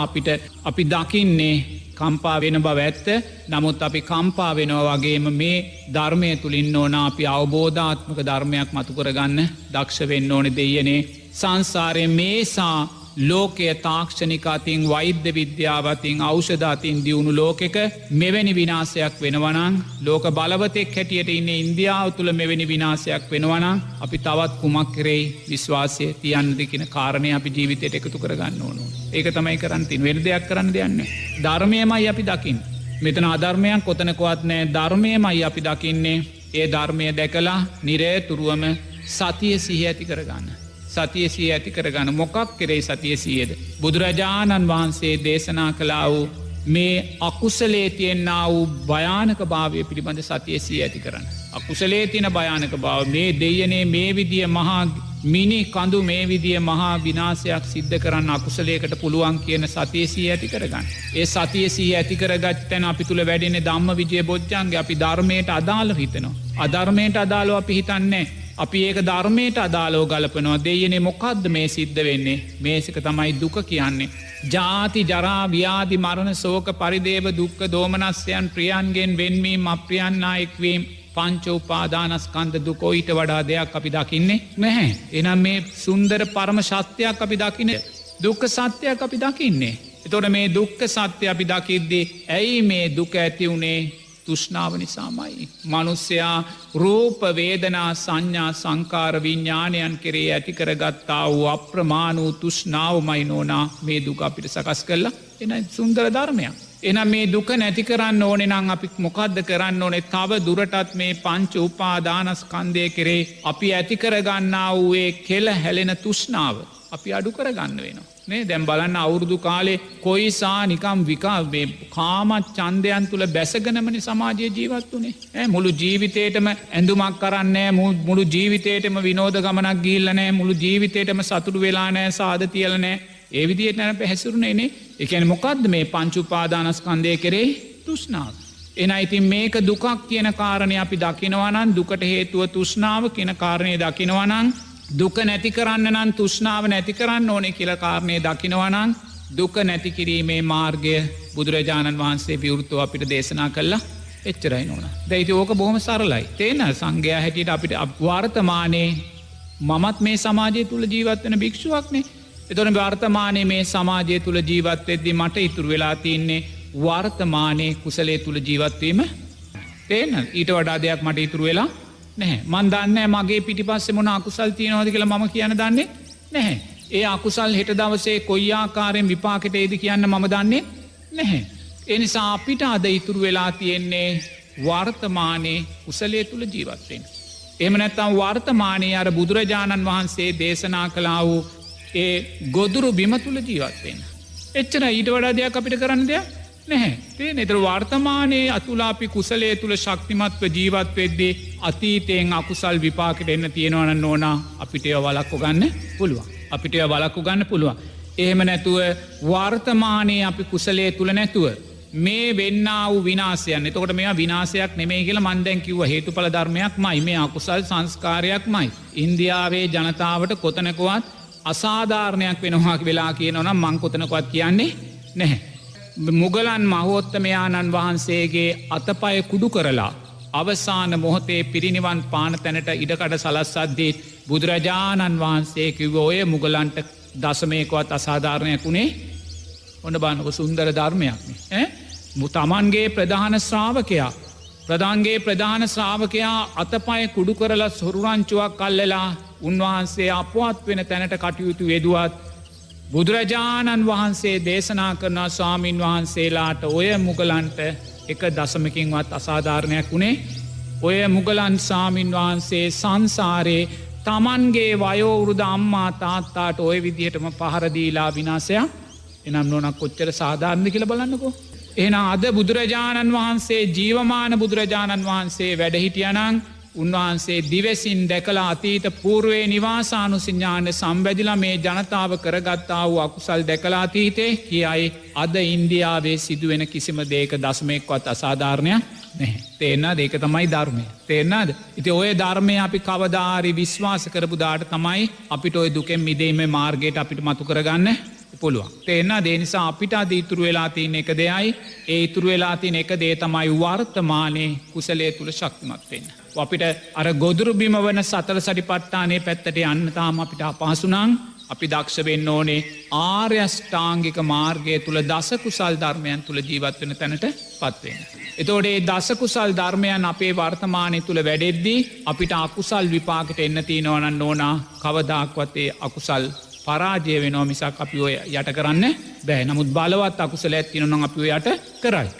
අපි දකින්නේ කම්පා වෙන බව ඇත්ත. නමුත් අපි කම්පා වෙනවා වගේම මේ ධර්මය තුලින් ඕන අපි අවබෝධාත්මක ධර්මයක් මතු කරගන්න දක්ෂ වෙන්න ඕනේ දෙයනේ. සංසාරයේ මේසා ලෝකය තාක්ෂණික අතින් වෛද්‍ය විද්‍යාවතින් ඖෂධ අතින් දියුණු ලෝකෙක මෙවැනි විනාසයක් වෙනවනං ලෝක බලවතෙක් හැටියට ඉන්න ඉන්දියාව තුළ මෙවැනි විනාසයක් වෙනවනං අපි තවත් කුමක් කරෙයි විශ්වාසය තියන්න දෙකින කාරණය අපි ජීවිතයට එකතු කරගන්න ඕනු. ඒක තමයි කරන්තින් වෙන දෙයක් කරන්න දෙයන්න. ධර්මයමයි අපි දකිින්. මෙතන අධර්මයක් කොතනකොත් නෑ ධර්මයමයි අපි දකින්නේ. ඒ ධර්මය දැකලා නිරේතුරුවම සතිය සිහ ඇති කරගන්න. සතියසිය ඇති කරගන්න මොකක් කෙරේ සතියසියද. බුදුරජාණන් වහන්සේ දේශනා කලා වූ මේ අකුසලේ තියෙන්න්න වූ භයානක භාවය පිළිබඳ සතියසිය ඇති කරන්න. අකුසලේ තින භයානක භාව මේ දෙයනේ මේ විදිය මහා මිනි කඳු මේ විදිය මහා විනාසයක් සිද්ධ කරන්න අකුසලේකට පුළුවන් කියන සතියසිය ඇති කරගන්න. ඒ සතියසිය ඇති කරගත් තැන අපි තුළ වැඩෙන ධම්ම විජය බොජ්ජන්ගේ අපි ධර්මයට අදාළ හිතනවා. අධර්මයට අදාළව අපි හිතන්නේ. අපි ඒක ධර්මයට අදාලෝ ගලපනවා දෙයනේ මොකක්ද මේ සිද්ධ වෙන්නේ මේසක තමයි දුක කියන්නේ. ජාති ජරා ව්‍යාධි මරණ සෝක පරිදේව දුක්ක දෝමනස්යන් ප්‍රියන්ගෙන් වෙන්වීම අප්‍රියන්නා එක්වීම් පංච උපාදානස්කන්ධ දුකෝ ඊට වඩා දෙයක් අපි දකින්නේ නැහැ. එනම් මේ සුන්දර පරම සත්‍යයක් අපි දකින දුක්ක සත්‍යයක් අපි දකින්නේ. එතොට මේ දුක්ක සත්‍ය අපි දකිද්දී ඇයි මේ දුක ඇති වුණේ තුෂ්නාව නිසාමයි. මනුස්්‍යයා රූප වේදනා සංඥා සංකාර විඤ්ඥානයන් කෙරේ ඇතිකරගත්තා වූ අප්‍රමාණූ තුෂ්නාවමයි නෝනා මේ දුක අපිට සකස් කරලා එන සුන්දර ධර්මයක්. එනම් මේ දුක නැති කරන්න ඕනෙ නං අපි මොකක්ද කරන්න ඕනේ තව දුරටත් මේ පංච උපාදානස්කන්දය කෙරේ අපි ඇතිකරගන්නා වූේ කෙල හැලෙන තුෂ්නාව අපි අඩු කරගන්න වෙනවා. නේ දැම් බලන්න අවුරුදු කාලේ කොයිසා නිකම් විකාවේ කාමත් චන්දයන් තුළ බැසගනමනි සමාජය ජීවත් වනේ මුළු ජීවිතේටම ඇඳුමක් කරන්නේ මුළු ජීවිතේටම විනෝද ගමනක් ගිල්ලනෑ මුළු ජීවිතේටම සතුරු වෙලානෑ සාධ තියලනෑ ඒ විදියට නැන පැහැසුරුණේනේ එකැන මොකක්ද මේ පංචුපාදානස්කන්දය කරේ තුෂ්නාව. එන ඉතින් මේක දුකක් කියන කාරණය අපි දකිනවනන් දුකට හේතුව තුෂ්නාව කියන කාරණය දකිනවනං දුක නැති කරන්න නම් තුෂ්නාව නැති කරන්න ඕනේ කියල කාරණය දකිනවනං දුක නැති කිරීමේ මාර්ගය බුදුරජාණන් වහන්සේ විවෘත්තුව අපිට දේශනා කල්ලා එච්චරයි නොන දැයිති ඕක බොහොම සරලයි තේන සංඝයා හැටියට අපිට වර්තමානයේ මමත් මේ සමාජය තුළ ජීවත්වන භික්ෂුවක්නේ එතොන වර්තමානය මේ සමාජය තුළ ජීවත්වෙද්දි මට ඉතුරු වෙලා තින්නේ වර්තමානය කුසලේ තුළ ජීවත්වීම තේන ඊට වඩා දෙයක් මට ඉතුරු වෙලා නැහැ මන් දන්න මගේ පිටි පස්සේ මොන අකුසල් තියෙනවාද කියලා මම කියන දන්නේ නැහැ. ඒ අකුසල් හෙට දවසේ කොයි ආකාරයෙන් විපාකෙට ඒද කියන්න මම දන්නේ නැහැ. ඒ නිසා අපිට අද ඉතුරු වෙලා තියෙන්නේ වර්තමානයේ කුසලයේ තුල ජීවත් වෙන්න. එහෙම නැත්නම් වර්තමානයේ අර බුදුරජාණන් වහන්සේ දේශනා කළා වූ ඒ ගොදුරු බිම තුල ජීවත් වෙන්න. එච්චර ඊට වඩා දෙයක් අපිට කරන්න දෙයක් නැහැ. තේරෙන්නේ? ඒතර වර්තමානයේ අතුලා අපි කුසලයේ තුල ශක්තිමත්ව ජීවත් වෙද්දී අතීතයෙන් අකුසල් විපාකෙට එන්න තියෙනවා නම් ඕනා අපිට ඒව වළක්ව ගන්න පුළුවන්. අපිට ඒව වළක්ව ගන්න පුළුවන්. එහෙම නැතුව වර්තමානයේ අපි කුසලයේ තුල නැතුව මේ වෙන්නා වූ විනාශයන්. එතකොට මේවා විනාශයක් නෙමෙයි කියලා මම දැන් කිව්වා. හේතුඵල ධර්මයක්මයි. මේ අකුසල් සංස්කාරයක්මයි. ඉන්දියාවේ ජනතාවට කොතනකවත් අසාධාරණයක් වෙනවා වෙලා කියනවා නම් මං කොතනකවත් කියන්නේ නැහැ. මුගලන් මහෝත්තමයාණන් වහන්සේගේ අතපය කුඩු කරලා අවසාන මොහොතේ පිරිනිවන් පාන තැනට ඉඩකඩ සලස්සද්දී බුදුරජාණන් වහන්සේ කිව්වේ ඔය මුගලන්ට දශමයකවත් අසාධාරණයක් උනේ ඔන්න බලන්නකො සුන්දර ධර්මයක් නේ. තමන්ගේ ප්‍රධාන ශ්‍රාවකයා අතපය කුඩු කරලා සොරුරංචුවක් අල්ලලා උන්වහන්සේ අපවත් වෙන තැනට කටයුතු යෙදුවත් බුදුරජාණන් වහන්සේ දේශනා කරන ස්වාමීන් වහන්සේලාට ඔය මුගලන්ට එක දශමකින්වත් අසාධාරණයක් වුණේ ඔය මුගලන් ස්වාමීන් වහන්සේ සංසාරේ තමන්ගේ වයෝවෘද අම්මා තාත්තාට ඔය විදිහටම පහරදීලා විනාසයක් එනම් නොනක් කොච්චර සාධාරණ කියලා බලන්නකෝ. එහෙනම් අද බුදුරජාණන් වහන්සේ ජීවමාන බුදුරජාණන් වහන්සේ වැඩහිටියනං උන්වහන්සේ දිවසින් දැකලා අතීත පූර්වේ නිවාසානුසිඥාන සම්බැදිලා මේ ජනතාව කරගත්තා වූ අකුසල් දැකලා අතීතේ කියයි අද ඉන්දියාවේ සිදුවෙන කිසිම දේක දශමයක්වත් අසාධාරණයක් නැහැ. තේරෙනවද? ඒක තමයි ධර්මය. තේරෙනවද? ඉතින් ඔය ධර්මය අපි කවදාහරි විශ්වාස කරපු දාට තමයි අපිට ඔය දුකෙන් මිදීමේ මාර්ගයට අපිට මතු කරගන්න පුළුවන්. තේරෙනවද? ඒ නිසා අපිට අද ඉතුරු වෙලා තියෙන එක දෙයයි ඒ ඉතුරු වෙලා තියෙන එක දේ තමයි වර්තමානයේ කුසලයේ තුල ශක්තිමත් වෙන්න. අපිට අර ගොදුරු බිම වන සතර සටිපට්ඨානයේ පැත්තට යන්න තාම අපිට අපහසු නම් අපි දක්ෂ වෙන්න ඕනේ ආර්ය අෂ්ටාංගික මාර්ගය තුල දස කුසල් ධර්මයන් තුල ජීවත් වෙන තැනටපත් වෙන්න. එතකොට මේ දස කුසල් ධර්මයන් අපේ වර්තමානයේ තුල වැඩෙද්දී අපිට අකුසල් විපාකෙට එන්න තියෙනවා නම් ඕනා කවදාක්වත් ඒ අකුසල් පරාජය වෙනවා මිසක් අපි ඔය යට කරන්න බෑ. නමුත් බලවත් අකුසලයක් තියෙනවා නම් අපි ඔය යට කරයි.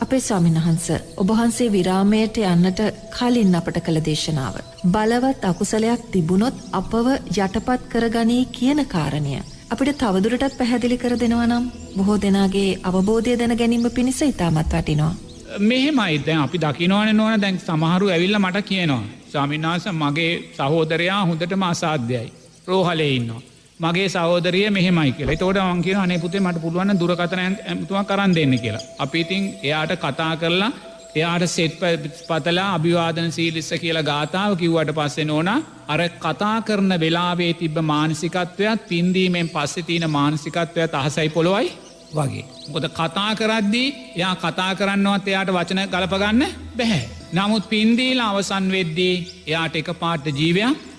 අපේ ස්වාමීන් වහන්ස ඔබ වහන්සේ විරාමයට යන්නට කලින් අපට කළ දේශනාව බලවත් අකුසලයක් තිබුණොත් අපව යටපත් කරගනී කියන කාරණය අපිට තවදුරටත් පැහැදිලි කර දෙනවා නම් බොහෝ දෙනාගේ අවබෝධය දැන ගැනීම පිණිස ඉතාමත් වටිනවා. මෙහෙමයි දැන් අපි දකින්නවනේ නෝන දැන් සමහරු ඇවිල්ලා මට කියනවා ස්වාමීන් වහන්සේ මගේ සහෝදරයා හොඳටම අසාධ්‍යයි රෝහලේ ඉන්නවා මගේ සහෝදරිය මෙහෙමයි කියලා. ඒතකොට මං කියනවා අනේ පුතේ මට පුළුවන් නම් දුරකථන ඇමතුමක් අරන් දෙන්න කියලා. අපි ඉතින් එයාට කතා කරලා එයාට සෙට් පතලා අභිවාදන සීලිස්ස කියලා ගාතාව කිව්වට පස්සේ නෝනා අර කතා කරන වෙලාවේ තිබ්බ මානසිකත්වයත් පින්දීමෙන් පස්සේ තියෙන මානසිකත්වයත් අහසයි පොළොවයි වගේ. මොකද කතා කරද්දී එයා කතා කරන්නවත් එයාට වචන ගලප ගන්න බැහැ. නමුත් පින්දීලා අවසන් වෙද්දී එයාට එකපාරට ජීවයක්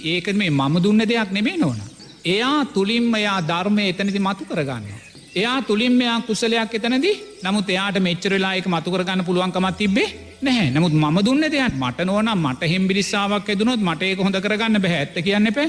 ඒක මේ මම දුන්න දෙයක් නෙමෙයි නෝනා. එයා තුලින්ම එයා ධර්මය එතනදි මතු කරගන්නවා. එයා තුලින්ම එයා කුසලයක් එතනදි නමුත් එයාට මෙච්චර වෙලා ඒක මතු කරගන්න පුළුවන්කමක් තිබ්බේ නැහැ. නමුත් මම දුන්න දෙයක් මට නෝනා මට හෙම්බිරිස්සාවක් ඇදුනොත් මට ඒක හොඳ කරගන්න බෑ. ඇත්ත කියන්න එපා.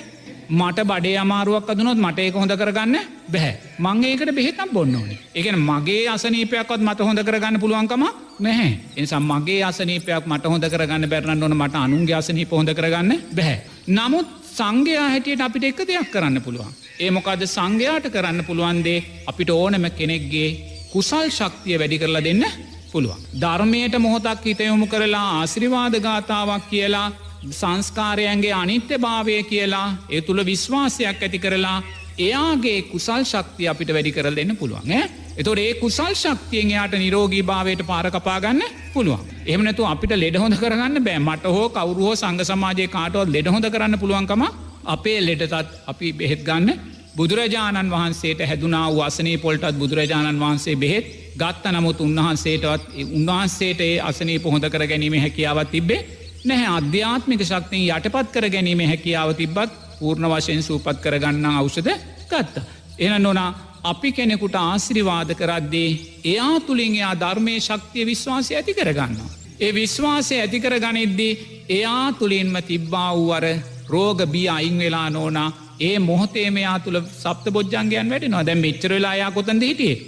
මට බඩේ අමාරුවක් අදුනොත් මට ඒක හොඳ කරගන්න බෑ. මං ඒකට බෙහෙතක් බොන්න ඕනේ. ඒ කියන්නේ මගේ අසනීපයක්වත් මට හොඳ කරගන්න පුළුවන්කම නැහැ. ඒ නිසා මගේ අසනීපයක් මට හොඳ කරගන්න බැරි නම් මට අනුන්ගේ අසනීප හොඳ කරගන්න බෑ. නමුත් සංඝයා හැටියට අපිට එක දෙයක් කරන්න පුළුවන්. ඒ මොකද සංඝයාට කරන්න පුළුවන් දේ අපිට ඕනම කෙනෙක්ගේ කුසල් ශක්තිය වැඩි කරලා දෙන්න පුළුවන්. ධර්මයට මොහොතක් හිත යොමු කරලා ආශිර්වාද ගාතාවක් කියලා සංස්කාරයන්ගේ අනිත්‍යභාවය කියලා ඒ තුල විශ්වාසයක් ඇති කරලා එයාගේ කුසල් ශක්තිය අපිට වැඩි කරලා දෙන්න පුළුවන් ඈ. එතකොට ඒ කුසල් ශක්තියෙන් එයාට නිරෝගී භාවයට පාර කපා ගන්න පුළුවන්. එහෙම නැතුව අපිට ලෙඩ හොඳ කරගන්න බෑ. මට හෝ කවුරු හෝ සංඝ සමාජයේ කාටවත් ලෙඩ හොඳ කරන්න පුළුවන්කම අපේ ලෙඩටත් අපි බෙහෙත් ගන්න බුදුරජාණන් වහන්සේට හැදුනා වූ අසනීප වලටත් බුදුරජාණන් වහන්සේ බෙහෙත් ගත්ත. නමුත් උන්වහන්සේට ඒ අසනීප හොඳ කර ගැනීමේ හැකියාවක් තිබ්බේ නැහැ. ආධ්‍යාත්මික ශක්තිය යටපත් කර ගැනීමේ හැකියාව තිබ්බත් පූර්ණ වශයෙන් සූපත් කරගන්න ඖෂධ ගත්තා. එහෙනම් නෝනා අපි කෙනෙකුට ආශිර්වාද කරද්දී එයා තුලින් එයා ධර්මයේ ශක්තිය විශ්වාසය ඇති කරගන්නවා. ඒ විශ්වාසය ඇති කරගනිද්දී එයා තුලින්ම තිබ්බා වූ අර රෝග බිය අයින් වෙලා නෝනා ඒ මොහොතේම එයා තුල සප්තබොජ්ජංගයන් වැඩෙනවා. දැන් මෙච්චර වෙලා එයා කොතනද හිටියේ?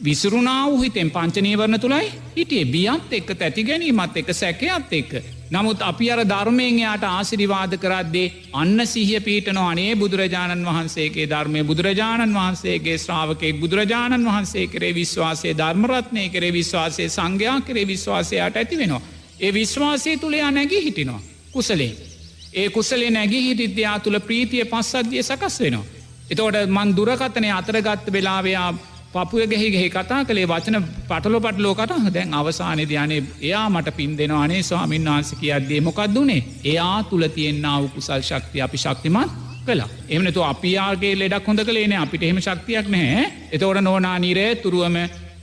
විසිරුණා වූ හිතෙන් පංච නීවරණ තුලයි හිටියේ. බියත් එක්ක තැති ගැනීමත් එක්ක සැකයත් එක්ක. නමුත් අපි අර ධර්මයෙන් යාට ආශිර්වාද කරද්දී අන්න සිහිය පිහිටනවා අනේ බුදුරජාණන් වහන්සේගේ ධර්මයේ බුදුරජාණන් වහන්සේගේ ශ්‍රාවකෙක් බුදුරජාණන් වහන්සේ කෙරේ විශ්වාසය ධර්ම රත්නය කෙරේ විශ්වාසය සංඝයා කෙරේ විශ්වාසයට ඇති වෙනවා. ඒ විශ්වාසය තුල යා නැගී හිටිනවා කුසලයෙන්. ඒ කුසලේ නැගී හිටිද්දී යා තුල ප්‍රීතිය පස්සද්ධිය සකස් වෙනවා. එතකොට මන් දුරකථනයේ අතරගත් වෙලාවේ පපුව ගෙහි කතා කළේ වචන පටලෝ කතා දැන් අවසානයේදී අනේ එයා මට පින් දෙනවා අනේ ස්වාමීන් වහන්සේ කියද්දී මොකක්ද උනේ? එයා තුල තියෙනා වූ කුසල් ශක්තිය අපි ශක්තිමත් කළා. එහෙම නැතුව අපි යාගේ ලෙඩක් හොඳ කළේ නෑ. අපිට එහෙම ශක්තියක් නැහැ. එතකොට නෝනා නිරේතුරුවම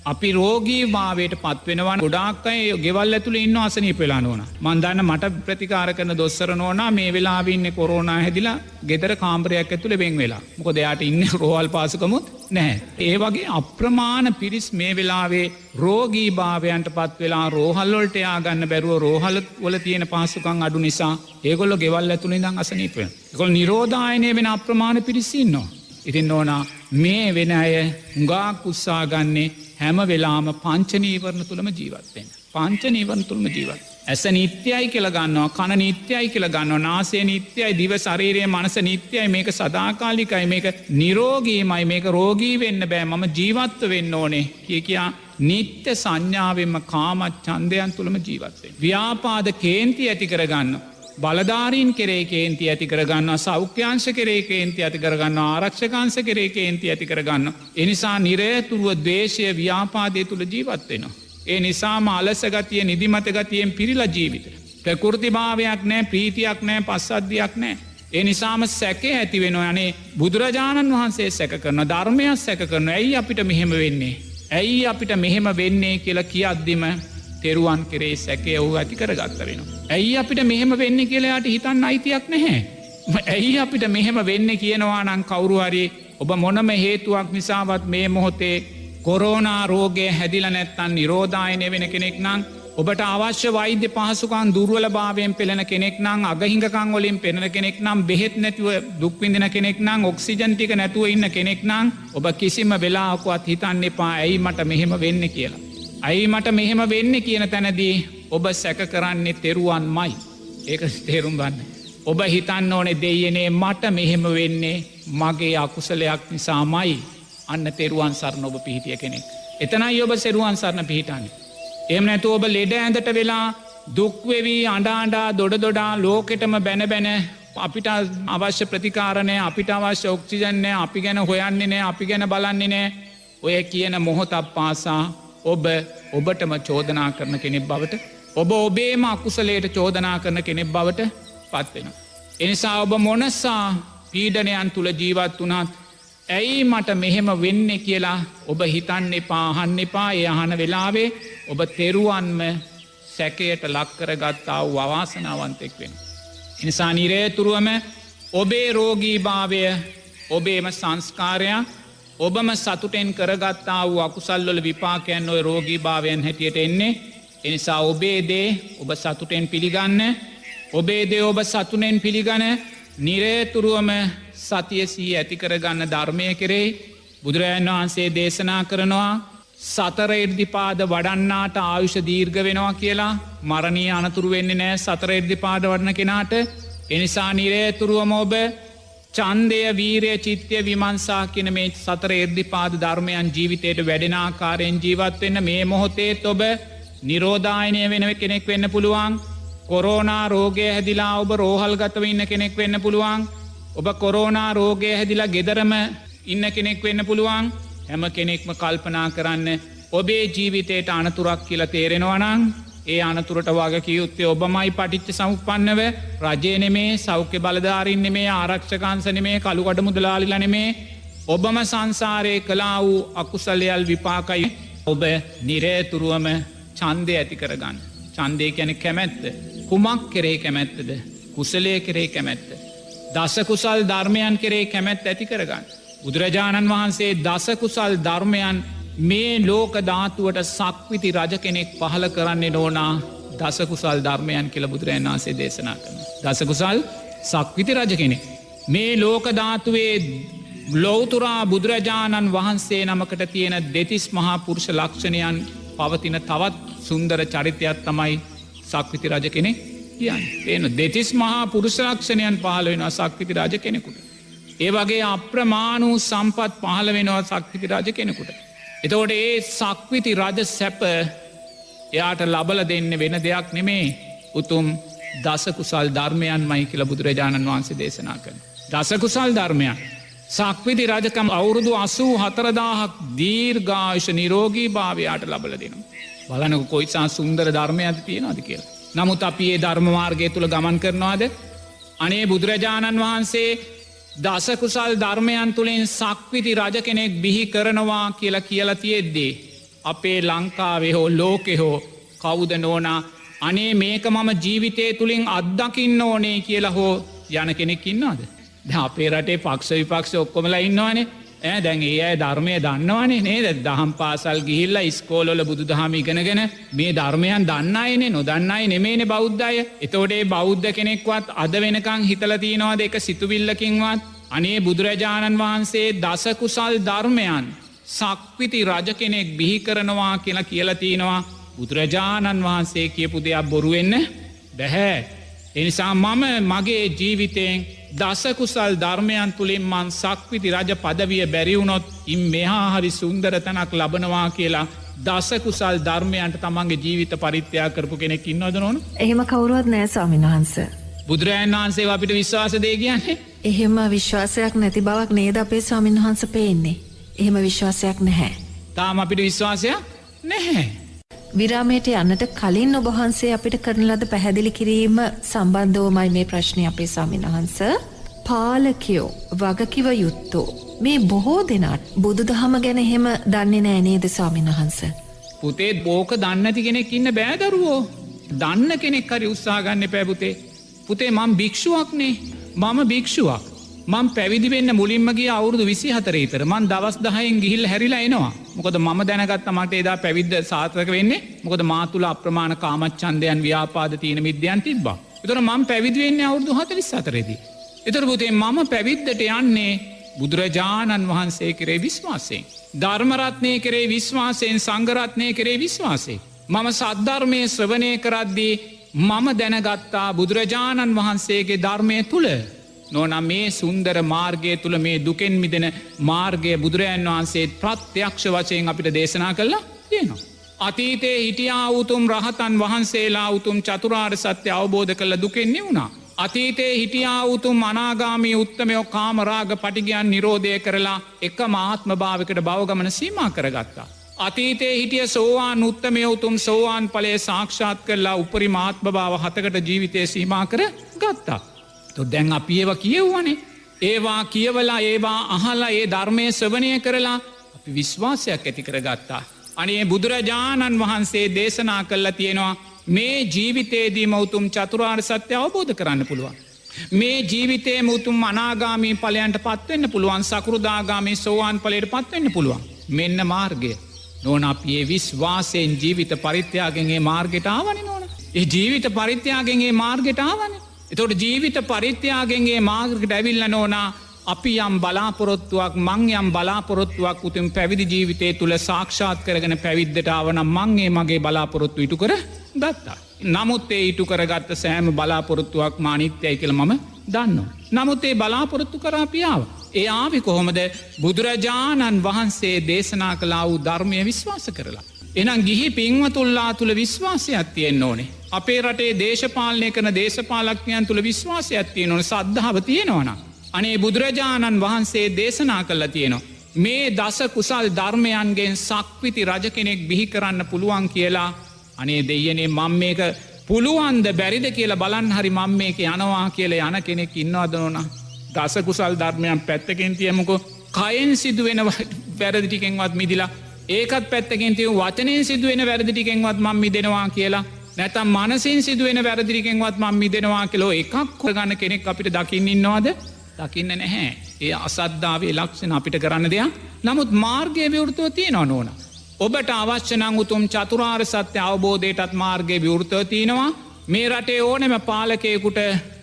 අපි රෝගී භාවයට පත් වෙනවා. ගොඩාක් අය ගෙවල් ඇතුලේ ඉන්න අසනීප වෙලා නෝනා. මං දන්න මට ප්‍රතිකාර කරන දොස්තර නෝනා මේ වෙලාවේ ඉන්නේ කොරෝනා හැදිලා ගෙදර කාමරයක් ඇතුලේ වෙන් වෙලා. මොකද එයාට ඉන්නේ රෝහල් පාසුකමුත් නැහැ. ඒ වගේ අප්‍රමාණ පිරිස් මේ වෙලාවේ රෝගී භාවයන්ට පත් වෙලා රෝහල් වලට යා ගන්න බැරුව රෝහල් වල තියෙන පහසුකම් අඩු නිසා ඒගොල්ලෝ ගෙවල් ඇතුලේ ඉඳන් අසනීප වෙනවා. ඒගොල්ලෝ නිරෝධායනය වෙන අප්‍රමාණ පිරිස් ඉන්නවා. ඉතින් නෝනා මේ වෙන අය හුඟක් උත්සාහ ගන්නේ හැම වෙලාම පංච නීවරණ තුලම ජීවත් වෙන්න. පංච නීවරණ තුලම ජීවත්. ඇස නිට්ටයයි කියලා ගන්නවා, කන නිට්ටයයි කියලා ගන්නවා, නාසය නිට්ටයයි, දිව ශරීරය මනස නිට්ටයයි, මේක සදාකාලිකයි, මේක නිරෝගීමයි, මේක රෝගී වෙන්න බෑ, මම ජීවත්ව වෙන්න ඕනේ කියා නිත්‍ය සංඥාවෙන්ම කාම ඡන්දයන් තුලම ජීවත් වෙන්න. ව්‍යාපාද කේන්ති ඇති කරගන්න. බලධාරීන් කෙරේ කේන්ති ඇති කරගන්නවා, සෞඛ්‍යංශ කෙරේ කේන්ති ඇති කරගන්නවා, ආරක්ෂකාංශ කෙරේ කේන්ති ඇති කරගන්නවා. ඒ නිසා නිරේතුරුව ද්වේෂය ව්‍යාපාදයේ තුල ජීවත් වෙනවා. ඒ නිසාම අලස ගතිය නිදිමත ගතියෙන් පිරීලා ජීවිතේ. ප්‍රකෘති භාවයක් නැහැ, ප්‍රීතියක් නැහැ, පස්සද්ධියක් නැහැ. ඒ නිසාම සැකේ ඇති වෙනවා. අනේ බුදුරජාණන් වහන්සේ සැක කරනවා, ධර්මයක් සැක කරනවා. ඇයි අපිට මෙහෙම වෙන්නේ? ඇයි අපිට මෙහෙම වෙන්නේ කියලා කියද්දිම තෙරුවන් කෙරේ සැකය වූ ඇති කරගත්ත වෙනවා. ඇයි අපිට මෙහෙම වෙන්නේ කියලා යාට හිතන්න අයිතියක් නැහැ. ඇයි අපිට මෙහෙම වෙන්නේ කියනවා නම් කවුරු හරි ඔබ මොනම හේතුවක් නිසාවත් මේ මොහොතේ කොරෝනා රෝගය හැදිලා නැත්තම් නිරෝධායනය වෙන කෙනෙක් නම් ඔබට අවශ්‍ය වෛද්‍ය පහසුකම් දුර්වලභාවයෙන් පෙළෙන කෙනෙක් නම් අගහිඟකම් වලින් පෙළෙන කෙනෙක් නම් බෙහෙත් නැතුව දුක් විඳින කෙනෙක් නම් ඔක්සිජන් ටික නැතුව ඉන්න කෙනෙක් නම් ඔබ කිසිම වෙලාවකවත් හිතන්න එපා ඇයි මට මෙහෙම වෙන්නේ කියලා. ඇයි මට මෙහෙම වෙන්නේ කියන තැනදී ඔබ සැක කරන්නේ තෙරුවන්මයි. ඒක තේරුම් ගන්න. ඔබ හිතන්න ඕනේ දෙයියනේ මට මෙහෙම වෙන්නේ මගේ අකුසලයක් නිසාමයි. අන්න තෙරුවන් සරණ ඔබ පිහිටිය කෙනෙක්. එතනයි ඔබ සෙරුවන් සරණ පිහිටන්නේ. එහෙම නැතුව ඔබ ලෙඩ ඇඳට වෙලා දුක් වෙවි අඬා දොඩ ලෝකෙටම බැන අපිට අවශ්‍ය ප්‍රතිකාර නැහැ, අපිට අවශ්‍ය ඔක්සිජන් නැහැ, අපි ගැන හොයන්නේ නැහැ, අපි ගැන බලන්නේ නැහැ. ඔය කියන මොහොතක් පාසා ඔබටම චෝදනා කරන කෙනෙක් බවට ඔබ ඔබේම අකුසලයට චෝදනා කරන කෙනෙක් බවට පත් වෙනවා. එනිසා ඔබ මොනසා පීඩනයන් තුල ජීවත් වුණත් ඇයි මට මෙහෙම වෙන්නේ කියලා ඔබ හිතන්න එපා, අහන්න එපා. ඒ අහන වෙලාවේ ඔබ තෙරුවන්ම සැකයට ලක් කරගත්තා වූ අවාසනාවන්තෙක් වෙනවා. එනිසා නිරේතුරුවම ඔබේ රෝගීභාවය ඔබේම සංස්කාරයක්, ඔබම සතුටෙන් කරගත්තා වූ අකුසල් වල විපාකයන් ඔය රෝගී භාවයන් හැටියට එන්නේ. එනිසා ඔබේ දේ ඔබ සතුටෙන් පිළිගන්න, ඔබේ දේ ඔබ සතුටෙන් පිළිගන්න, නිරේතුරුවම සතිය සිහිය ඇති කරගන්න ධර්මය කෙරෙහි බුදුරජාණන් වහන්සේ දේශනා කරනවා සතර ඉර්ධිපාද වඩන්නාට ආයුෂ දීර්ඝ වෙනවා කියලා. මරණීය අනතුරු වෙන්නේ නැහැ සතර ඉර්ධිපාද වඩන කෙනාට. එනිසා නිරේතුරුවම ඔබ ඡන්දය, වීරය, චිත්තය, විමර්ශා කියන මේ සතර ඉර්ධිපාද ධර්මයන් ජීවිතයට වැඩෙන ආකාරයෙන් ජීවත් වෙන්න. මේ මොහොතේත් ඔබ නිරෝධායනය වෙන කෙනෙක් වෙන්න පුළුවන්. කොරෝනා රෝගය හැදිලා ඔබ රෝහල්ගතව ඉන්න කෙනෙක් වෙන්න පුළුවන්. ඔබ කොරෝනා රෝගය හැදිලා ගෙදරම ඉන්න කෙනෙක් වෙන්න පුළුවන්. හැම කෙනෙක්ම කල්පනා කරන්න ඔබේ ජීවිතයට අනතුරක් කියලා තේරෙනවා නම් ඒ අනතුරට වගකිව යුත්තේ ඔබමයි. පටිච්ච සමුප්පන්නව රජය නෙමේ, සෞඛ්‍ය බලධාරීන් නෙමේ, ආරක්ෂකාංශ නෙමේ, කළුකඩ මුදලාලිලා නෙමේ. ඔබම සංසාරයේ කළා වූ අකුසලයල් විපාකයි. ඔබ නිරේතුරුවම ඡන්දය ඇති කරගන්න. ඡන්දය කියන්නේ කැමැත්ත. කුමක් කෙරේ කැමැත්තද? කුසලයේ කෙරේ කැමැත්ත. දස කුසල් ධර්මයන් කෙරේ කැමැත්ත ඇති කරගන්න. බුදුරජාණන් වහන්සේ දස කුසල් ධර්මයන් මේ ලෝක ධාතුවට සක්විති රජ කෙනෙක් පහල කරන්නේ නෝනා දස කුසල් ධර්මයන් කියලා බුදුරජාණන් වහන්සේ දේශනා කරනවා. දස කුසල් සක්විති රජ කෙනෙක් මේ ලෝක ධාතුවේ ලෞතුරා බුදුරජාණන් වහන්සේ නමකට තියෙන දෙතිස් මහා පුරුෂ ලක්ෂණයන් පවතින තවත් සුන්දර චරිතයක් තමයි සක්විති රජ කෙනෙක්. කියන්න එන දෙතිස් මහා පුරුෂලක්ෂණයන් පහළ වෙනවා සක්විති රාජ කෙනෙකුට. ඒ වගේ අප්‍රමාණූ සම්පත් පහළ වෙනවා සක්විති රාජ කෙනෙකුට. එතකොට ඒ සක්විති රජ සැප එයාට ලබල දෙන්න වෙන දෙයක් නෙමේ උතුම් දසකුසල් ධර්මයන් මයි කියල බුදුරජාණන් වහන්සේ දේශනා කරන. දසකුසල් ධර්මයන්. සක්විති රජකම් අවුරුදු 84,000ක් දීර්ඝායුෂ නිරෝගී භාවයාට ලබල දෙනවා. බලනක කොයිසා සුන්දර ධර්මයද තියෙනවාද කියලා. නමුත් අපි ඒ ධර්මමාර්ගය තුළ ගමන් කරනවාද. අනේ බුදුරජාණන් වහන්සේ දසකුසල් ධර්මයන් තුළින් සක්විති රජ කෙනෙක් බිහි කරනවා කියලා තියෙද්දේ. අපේ ලංකාවේ හෝ ලෝකෙ හෝ කවුද නෝනා අනේ මේක මම ජීවිතය තුළින් අත්දකින්න ඕනේ කියලා හෝ යන කෙනෙක් ඉන්නවාද. අපේ රටේ පක්ෂ විපක්ෂ ඔක්කොමලා ඉන්නවානේ දැන් ඒ අය ධර්මය දන්නවානේ නේද දහම් පාසල් ගිහිල්ලා ඉස්කෝලොල බුදු දහම ඉගෙනගෙන මේ ධර්මයන් දන්නයනේ නොදන්නයි නෙමේන බෞද්ධය එතෝඩේ බෞද්ධ කෙනෙක්වත් අද වෙනකං හිතලතිනවාද එක සිතුවිල්ලකින්වත් අනේ බුදුරජාණන් වහන්සේ දසකුසල් ධර්මයන් සක්විති රජ කෙනෙක් බිහි කරනවා කියලා තියෙනවා බුදුරජාණන් වහන්සේ කියපු දෙයක් බොරුවෙන්න බැහැ. එනිසා මම මගේ ජීවිතයෙන් දසකුසල් ධර්මයන් තුළින් මන් සක්විති රජ පදවිය බැරිවුණොත් ඉම් මෙහා හරි සුන්දර තැනක් ලබනවා කියලා දසකුසල් ධර්මයන්ට තමන්ගේ ජීවිත පරිත්‍යා කරපු කෙනෙක් ඉන්නවද නොන එහෙම කවුරුවත් නෑ ස්වාමීන් වහන්ස. බුදුරජාණන් වහන්සේ අපිට විශ්වාස දේ කියන්නේ එහෙම විශ්වාසයක් නැති බවක් නේද අපේ ස්වාමීන් වහන්ස පේන්නේ. එහෙම විශ්වාසයක් නැහැ. තාම අපිට විශ්වාසයක් නැහැ. විරාමයට යන්නට කලින් ඔබහන්සේ අපිට කරන ලද පැහැදිලි කිරීම සම්බන්ධවමයි මේ ප්‍රශ්නය අපේ ස්වාමීන් වහන්ස. පාලකයෝ වගකිව යුත්තෝ මේ බොහෝ දෙනාට බුදුදහම ගැන එහෙම දන්නේ නෑ නේද ස්වාමීන් වහන්ස. පුතේ බෝක දන්නති කෙනෙක් ඉන්න බෑදරුවෝ දන්න කෙනෙක් හරි උත්සාහගන්න පැපුතේ පුතේ මං භික්ෂුවක්නේ මම භික්ෂුවක් මං පැවිදිවෙන්න මුලින්මගේ අවුරුදු 24 ඉතර මං දවස් 10න් ගිහිල් හැරිලා එනවා. මොකද මම දැනගත්ත මට එදා පැවිද්ද සාර්ථක වෙන්නේ මොකද මා තුල අප්‍රමාණ කාමච්ඡන්දයන් ව්‍යාපාද තීන මිද්‍යයන් තිබ්බා. ඒතර මම පැවිදි වෙන්නේ අවුරුදු 44 දී. ඒතර පුතේ මම පැවිද්දට යන්නේ බුදුරජාණන් වහන්සේ කෙරේ විශ්වාසයෙන්. ධර්ම රත්නය කෙරේ විශ්වාසයෙන් සංඝ රත්නය කෙරේ විශ්වාසයෙන්. මම සද්ධර්මයේ ශ්‍රවණය කරද්දී මම දැනගත්තා බුදුරජාණන් වහන්සේගේ ධර්මය තුල නොනම් මේ සුන්දර මාර්ගය තුළ මේ දුකෙන් මිදෙන මාර්ගය බුදුරජාණන් වහන්සේ ප්‍රත්‍යක්ෂ වශයෙන් අපිට දේශනා කළා තියෙනවා. අතීතයේ හිටියා උතුම් රහතන් වහන්සේලා උතුම් චතුරාර්ය සත්‍ය අවබෝධ කළ දුකෙන් නිවුණා. අතීතයේ හිටියා උතුම් අනාගාමී උත්තමයෝ කාමරාග පටිගයන් නිරෝධය කරලා එකම ආත්ම භාවයකට භවගමන සීමා කරගත්තා. අතීතයේ හිටිය සෝවාන් උත්තමයෝ උතුම් සෝවාන් ඵලය සාක්ෂාත් කරලා උපරිම ආත්ම භාව 7කට ජීවිතය සීමා කර ගත්තා. දැන් අපි ඒවා කියව්වනේ ඒවා කියවලා ඒවා අහලා ඒ ධර්මය ශ්‍රවණය කරලා අපි විශ්වාසයක් ඇති කරගත්තා. අනේ බුදුරජාණන් වහන්සේ දේශනා කළා තියෙනවා මේ ජීවිතේදීම උතුම් චතුරාර්ය සත්‍ය අවබෝධ කරන්න පුළුවන්. මේ ජීවිතේම උතුම් අනාගාමී ඵලයන්ට පත්වෙන්න පුළුවන් සකෘදාගාමී සෝවාන් ඵලයට පත්වෙන්න පුළුවන්. මෙන්න මාර්ගය. නෝන අපි ඒ විශ්වාසයෙන් ජීවිත පරිත්‍යාගයෙන් ඒ මාර්ගයට ආවනේ නෝන. ඒ ජීවිත පරිත්‍යාගයෙන් ඒ මාර්ගයට ආවනේ. එතොට ජීවිත පරිත්‍යාගෙන්ගේ මාර්ගට ඇවිල්ල නෝනා අපි යම් බලාපොරොත්තුවක් මං යම් බලාපොරොත්තුවක් උතුම් පැවිදි ජීවිතය තුළ සාක්ෂාත් කරගෙන පැවිද්දට ආවන මංගේ මගේ බලාපොරොත්තු ඉටු කර ගත්තා. නමුත් ඒ ඉටු කරගත්ත සෑම බලාපොරොත්තුවක් මානිත්‍යයි කියල මම දන්න. නමුත් ඒ බලාපොරොත්තු කරාපියාව. ඒ ආවි කොහොමද බුදුරජාණන් වහන්සේ දේශනා කලා වූ ධර්මය විශ්වාස කරලා. එනම් ගිහි පින්වතුල්ලා තුළ විශ්වාසයක් තියෙන් ඕනේ. අපේ රටේ දේශපාලනය කරන දේශපාලක්ඥයන් තුළ විශ්වාසයක් තිය නොන සද්ධාව තියෙනවන. අනේ බුදුරජාණන් වහන්සේ දේශනා කල්ලා තියෙනවා. මේ දස කුසල් ධර්මයන්ගෙන් සක්විති රජ කෙනෙක් බිහි කරන්න පුළුවන් කියලා අනේ දෙයනේ මං මේක පුළුවන්ද බැරිද කියලා බලන් හරි මං මේක යනවා කියලා යන කෙනෙක් ඉන්නවදනොන දස කුසල් ධර්මයන් පැත්තකින් තියමුකෝ කයෙන් සිදුවෙන වැරදිටිකෙන්වත් මිදිලා ඒකත් පැත්තකින් තිය වචනයෙන් සිදුවෙන වැරදිටිකෙන්වත් මං මිදෙනවා කියලා නැතම් මනසින් සිදුවෙන වැරදිරිකෙන්වත් මං මිදෙනවා කෙලෝ එකක් කොගන්න කෙනෙක් අපිට දකින්න ඉන්නවාද දකින්න නැහැ. ඒ අසද්ධාවේ ලක්ෂණ අපිට කරන්න දෙයක් නමුත් මාර්ගය විවෘතව තියෙනවා නෝන. ඔබට අවශ්‍යනං උතුම් චතුරාර්ය සත්‍ය අවබෝධයටත් මාර්ගය විවෘතව තියෙනවා. මේ රටේ ඕනෙම පාලකයෙකුට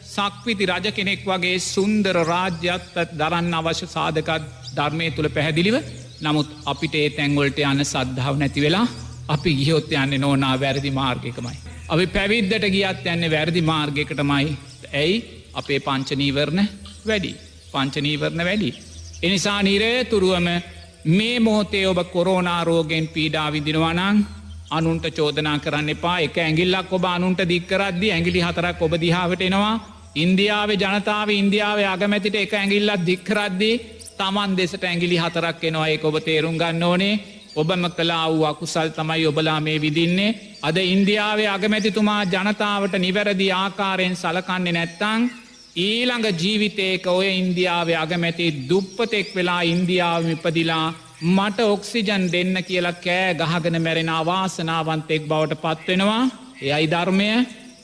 සක්විති රජ කෙනෙක් වගේ සුන්දර රාජ්‍යත් දරන්න අවශ්‍ය සාධකත් ධර්මය තුළ පැහැදිලිව නමුත් අපිට ඒ තැන්වලට යන්න සද්ධාව නැති වෙලා අපි ගියොත් යන්නේ නෝනා වැරදි මාර්ගයකමයි. අපි පැවිද්දට ගියත් යන්නේ වැරදි මාර්ගයකටමයි. ඇයි අපේ පංචනීවරණ වැඩි. පංචනීවරණ වැඩි. එනිසා නිරේතුරුවම මේ මොහොතේ ඔබ කොරෝනාරෝගෙන් පීඩා විදිනවනං අනුන්ට චෝදනා කරන්න එපා. එක ඇගිල්ලක් ඔබ අනුන්ට දික්කරද්දි ඇගිලි 4ක් ඔබ දිහාවට එනවා. ඉන්දියාවේ ජනතාව ඉන්දියාවේ අගමැතිට එක ඇගිල්ලක් දික්කරද්දී තමන් දෙසට ඇගිලි 4ක් එනවා. ඒක ඔබ තේරුම් ගන්න ඕනේ. ඔබම කලා වූ අකුසල් තමයි ඔබලා මේ විදින්නේ. අද ඉන්දියාවේ අගමැතිතුමා ජනතාවට නිවැරදි ආකාරයෙන් සලකන්නේ නැත්තං ඊළඟ ජීවිතයක ඔය ඉන්දියාවේ අගමැති දුප්පතෙක් වෙලා ඉන්දියාව ඉපදිලා මට ඔක්සිජන් දෙන්න කියලා කෑ ගහගෙන මැරෙන අවාසනාවන්තෙක් බවට පත්වෙනවා. එයයි ධර්මය.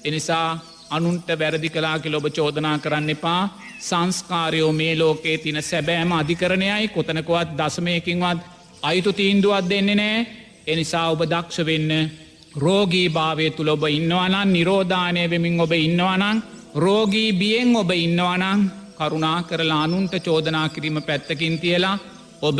එනිසා අනුන්ට වැරදි කලා කියල ඔබ චෝදනා කරන්න එපා. සංස්කාරයෝ මේ ලෝකයේ තින සැබෑම අධිකරණයයි කොතනකොවත් දසමයකින්වත් අයිතු තීන්දුවත් දෙන්නේ නෑ. එනිසා ඔබ දක්ෂ වෙන්න රෝගී භාවය තුළ ඔබ ඉන්නවනන් නිරෝධානය වෙමින් ඔබ ඉන්නවනං රෝගී බියෙන් ඔබ ඉන්නවනං කරුණා කරලා අනුන්ට චෝදනා කිරීම පැත්තකින් තියලා ඔබ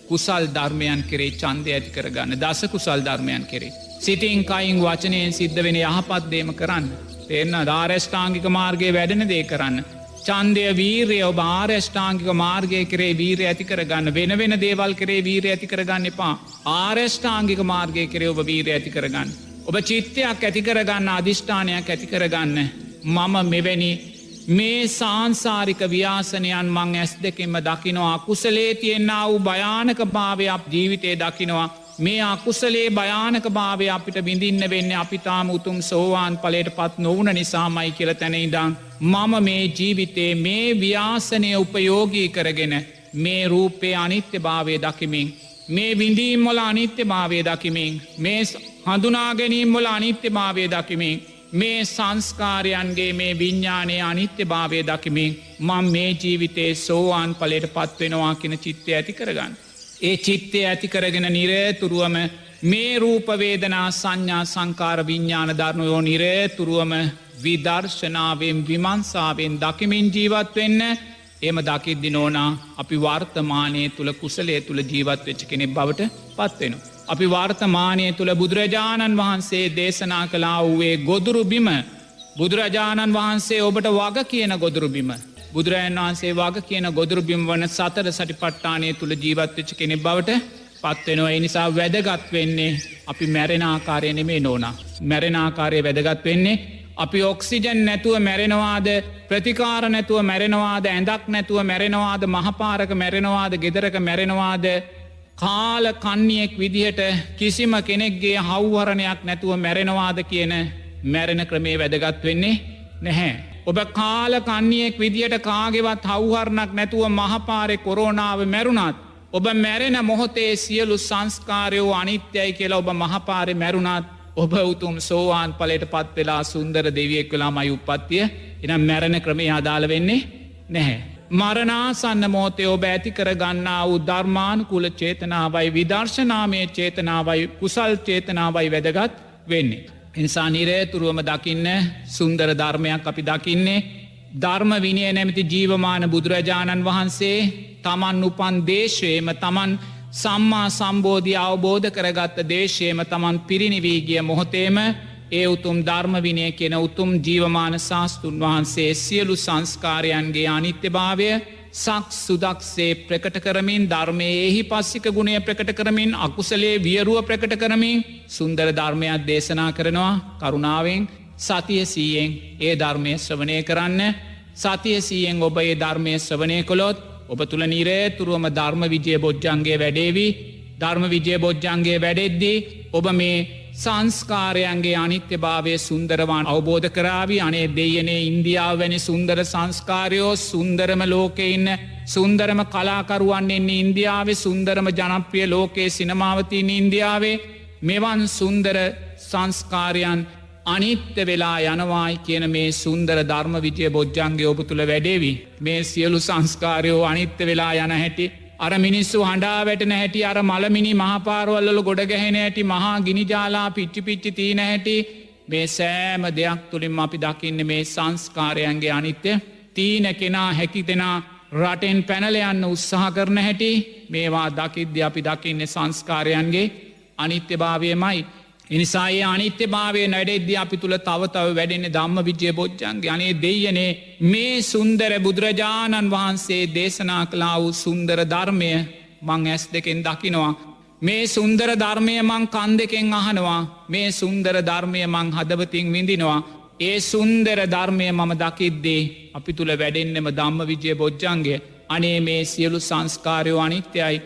කුසල් ධර්මයන් කරේ චන්දය ඇති කරගන්න දස කුසල් ධර්මයන් කරේ. සිතින් කයින් වචනයෙන් සිද්ධ වෙන යහපත්දේම කරන්න. එන්න ධාරෂ්ඨාංගික මාර්ගය වැඩෙන දේ කරන්න. චන්දය වීරය ඔබ ආර්ෂ්ඨාංගික මාර්ගය කරේ වීරය ඇති කරගන්න වෙන දේවල් කරේ වීරය ඇති කරගන්න එපා. ආර්ෂ්ඨාංගික මාර්ගය කරේ ඔබ වීරය ඇති කරගන්න. ඔබ චිත්තයක් ඇති කරගන්න අධිෂ්ඨානයක් ඇති කරගන්න. මම මෙවැනි මේ සාංසාරික ව්‍යාසනයන් මං ඇස් දෙකෙන්ම දකිනවා අකුසලේ තියෙන්න්න වූ භයානක භාවයක් ජීවිතය දකිනවා. මේ අකුසලේ භයානක භාවය අපිට බිඳින්න වෙන්න අපිතාම උතුම් සෝවාන් පලට පත් නොවන නිසාමයි කියල තැනෙයිදං. මම මේ ජීවිතේ මේ ව්‍යාසනය උපයෝගී කරගෙන මේ රූපය අනිත්‍ය භාවය දකිමින්. මේ විඳීම් මොල අනිත්‍ය භාවය දකිමින්. මේ හඳුනාගැනීම් මොල අනිත්‍ය භාවය දකිමින්. මේ සංස්කාරයන්ගේ මේ විඤ්ඥානය අනිත්‍ය භාවය දකිමින් මං මේ ජීවිතේ සෝවාන් පලට පත්වෙනවා කියෙන චිත්තය ඇති කරගන්න. ඒ චිත්තය ඇති කරගෙන නිරේතුරුවම මේ රූපවේදනා සංඥා සංකාර විඤ්ඥාන ධර්මයෝ නිරේතුරුවම විදර්ශනාවෙන් විමන්සාාවෙන් දකිමින් ජීවත් වෙන්න එම දකිද්දි නෝනා අපි වර්තමානය තුළ කුසලේ තුළ ජීවත් වෙච්ච කෙනෙක් බවට පත්වෙන. අපි වර්තමානය තුළ බුදුරජාණන් වහන්සේ දේශනා කලා වූයේ ගොදුරුබිම බුදුරජාණන් වහන්සේ ඔබට වග කියන ගොදුරුබිම. බුදුරජාණන් වහන්සේ වග කියන ගොදුරුබිම් වන සතර සටිපට්ටානය තුළ ජීවත්වෙච්ච කෙනෙක් බවට පත්වෙනවා. එනිසා වැදගත් වෙන්නේ අපි මැරෙන ආකාරය නෙමේ නෝනා. මැරෙන ආකාරය වැදගත් වෙන්නේ අපි ඔක්සිජන් නැතුව මැරෙනවාද ප්‍රතිකාර නැතුව මැරෙනවාද ඇඳක් නැතුව මැරෙනවාද මහපාරක මැරෙනවාද ගෙදරක මැරෙනවාද කාල කන්නියෙක් විදිහට කිසිම කෙනෙක්ගේ හව්වරණයක් නැතුව මැරෙනවාද කියන මැරෙන ක්‍රමේ වැදගත් වෙන්නේ නැහැ. ඔබ කාල කන්නියෙක් විදිහට කාගෙවත් හව්හරණක් නැතුව මහපාරෙ කොරෝනාව මැරුණත්. ඔබ මැරෙන මොහොතේ සියලු සංස්කාරයෝ අනිත්‍යයි කියලා ඔබ මහපාරෙ මැරුණත් ඔබ උතුම් සෝවාන් පලට පත් වෙලා සුන්දර දෙවියෙක් වෙලා මයි උපත්තිය එනම් මැරණ ක්‍රමේ අදාළ වෙන්නේ නැහැ. මරනාසන්න මෝතය ඔබ ඇති කර ගන්නා වූ ධර්මානුකුල චේතනාවයි විදර්ශනාමය චේතනාවයි කුසල් චේතනාවයි වැදගත් වෙන්නේ. එනිසා නිරේතුරුවම දකින්න සුන්දර ධර්මයක් අපි දකින්නේ ධර්ම විනය නැමති ජීවමාන බුදුරජාණන් වහන්සේ තමන් උපන් දේශයම තමන් සම්මා සම්බෝධි අවබෝධ කරගත්ත දේශයම තමන් පිරිනිවී ගිය මොහොතේම ඒ උතුම් ධර්ම විනය කියෙන උතුම් ජීවමාන ශාස්තුන් වහන්සේ සියලු සංස්කාරයන්ගේ අනිත්‍ය භාවය සක් සුදක්සේ ප්‍රකට කරමින් ධර්මය එහි පස්සික ගුණය ප්‍රකට කරමින් අකුසලේ වියරුව ප්‍රකට කරමින් සුන්දර ධර්මයක් දේශනා කරනවා කරුණාවෙන් සතිය සීයෙන් ඒ ධර්මය ශ්‍රවනය කරන්න සතිය සීයෙන් ඔබ ඒ ධර්මය ශ්‍රවනය කොළොත් ඔබ තුළ නිරේ තුරුවම ධර්ම විජය බොජ්ජන්ගේ වැඩේවී ධර්ම විජය බොජ්ජන්ගේ වැඩෙද්දී ඔබ මේ සංස්කාරයන්ගේ අනිත්‍ය භාවය සුන්දරවන් අවබෝධ කරාවී අනේ දෙයනේ ඉන්දියාව වැනි සුන්දර සංස්කාරයෝ සුන්දරම ලෝකෙඉන්න සුන්දරම කලාකරුවන් එන්නේ ඉන්දියාවේ සුන්දරම ජනප්‍රිය ලෝකයේ සිනමාවතින් ඉන්දියාවේ මෙවන් සුන්දර සංස්කාරයන් අනිත්‍ය වෙලා යනවායි කියන මේ සුන්දර ධර්ම විජය බොජ්ජන්ගේ ඔබ තුළ වැඩේවී මේ සියලු සංස්කාරයෝ අනිත්‍ය වෙලා යන හැටි අර මිනිස්සු හඬා වැටන හැටි අර මළමිනි මහපාරවල්ල ගොඩ ගැහෙන ඇති මහා ගිනිජාලා පිච්චි පිච්චි තිීන හැටි මේ සෑම දෙයක් තුළින් අපි දකින්න මේ සංස්කාරයන්ගේ අනිත්‍ය තීන කෙනා හැකි දෙනා රටෙන් පැනලයන්න උත්සාහ කරන හැටි මේවා දකිද්‍ය අපි දකින්න සංස්කාරයන්ගේ අනිත්‍ය භාවයමයි. එනිසායේ අනිත්‍ය භාවය නැඩෙද්දී අපි තුළ තව වැඩෙන්නේ ධම්ම විජය බොජ්ජංගේ. අනේ දෙයනේ මේ සුන්දර බුදුරජාණන් වහන්සේ දේශනා කළා වූ සුන්දර ධර්මය මං ඇස් දෙකෙන් දකිනවා. මේ සුන්දර ධර්මය මං කන් දෙකෙන් අහනවා. මේ සුන්දර ධර්මය මං හදවතින් විඳිනවා. ඒ සුන්දර ධර්මය මම දකිද්දේ අපි තුළ වැඩෙන්නෙම ධම්ම විජය බොජ්ජංගේ. අනේ මේ සියලු සංස්කාරයෝ අනිත්‍යයි.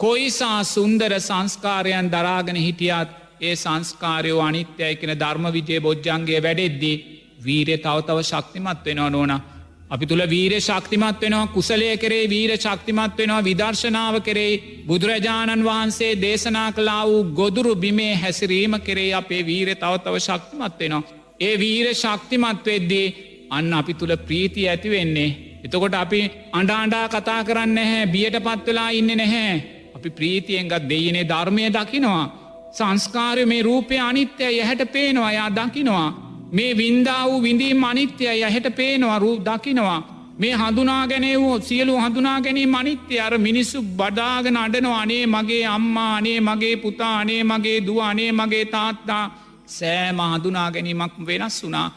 කොයිසා සුන්දර සංස්කාරයන් දරාගෙන හිටියත් ඒ සංස්කාරයෝ අනිත්‍යයි කෙන ධර්ම විජය බොජ්ජන්ගේ වැඩෙද්දී වීරය තවතව ශක්තිමත් වෙනවා නෝන. අපි තුළ වීර ශක්තිමත් වෙනවා කුසලය කරේ වීර ශක්තිමත් වෙනවා විදර්ශනාව කරේ බුදුරජාණන් වහන්සේ දේශනා කලා වූ ගොදුරු බිමේ හැසිරීම කරේ අපේ වීර තවතව ශක්තිමත් වෙනවා. ඒ වීර ශක්තිමත් වෙද්දී අන්න අපි තුළ ප්‍රීතිය ඇති වෙන්නේ. එතකොට අපි අඩාණ්ඩා කතා කරන්න නැහැ බියට පත්වෙලා ඉන්න නැහැ. අපි ප්‍රීතියෙන්ගත් දෙයනේ ධර්මය දකිනවා. සංස්කාරය මේ රූපය අනිත්‍යය යහැට පේනවා යා දකිනවා. මේ වින්දා වූ විඳීම් අනිත්‍යය යහැට පේනවා රූ දකිනවා. මේ හඳුනා ගැනවෝ සියලු හඳුනා ගැනීම අනිත්‍ය අර මිනිස්සු බඩාගෙන අඩනවා අනේ මගේ අම්මා අනේ මගේ පුතා අනේ මගේ දුව අනේ මගේ තාත්තා සෑම හඳුනා ගැනීමක් වෙනස් වුනා.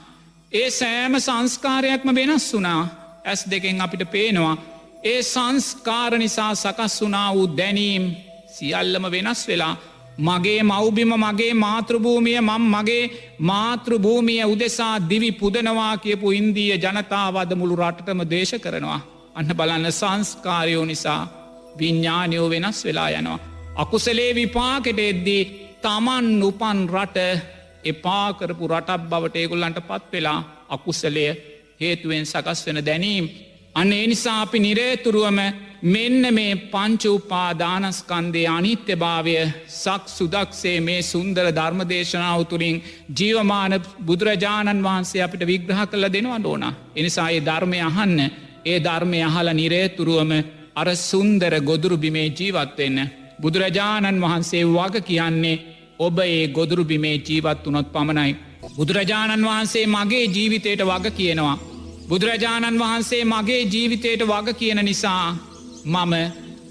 ඒ සෑම සංස්කාරයක්ම වෙනස් වුනා. ඇස් දෙකෙන් අපිට පේනවා. ඒ සංස්කාර නිසා සකස් වුනා වූ දැනීම් සියල්ලම වෙනස් වෙලා. මගේ මව්බිම මගේ මාතෘභූමිය මගේ මාතෘභූමිය උදෙසා දිවි පුදනවා කියපු ඉන්දීය ජනතාවද මුළු රටටම දේශ කරනවා. අන්න බලන්න සංස්කාරයෝ නිසා විඤ්ඥානයෝ වෙනස් වෙලා යනවා. අකුසලේ විපාකට එද්දී තමන් උපන් රට එපාකරපු රටක් බවට ඒගොල්ලන්ට පත් වෙලා අකුසලය හේතුවෙන් සකස් වෙන දැනීම්. අන්න ඒ නිසා අපි නිරේතුරුවම මෙන්න මේ පංචඋපාදානස්කන්දේ අනිත්‍ය භාවය සක් සුදක්සේ මේ සුන්දර ධර්මදේශනාව තුළින් ජීවමාන බුදුරජාණන් වහන්සේ අපිට විග්‍රහ කළ දෙනවා ඕන. එනිසා ඒ ධර්මය අහන්න ඒ ධර්මය අහල නිරේතුරුවම අර සුන්දර ගොදුරු බිමේ ජීවත්වෙන්න. බුදුරජාණන් වහන්සේ වග කියන්නේ ඔබ ඒ ගොදුරු බිමේ ජීවත් වනොත් පමණයි. බුදුරජාණන් වහන්සේ මගේ ජීවිතයට වග කියනවා. බුදුරජාණන් වහන්සේ මගේ ජීවිතයට වග කියන නිසා මම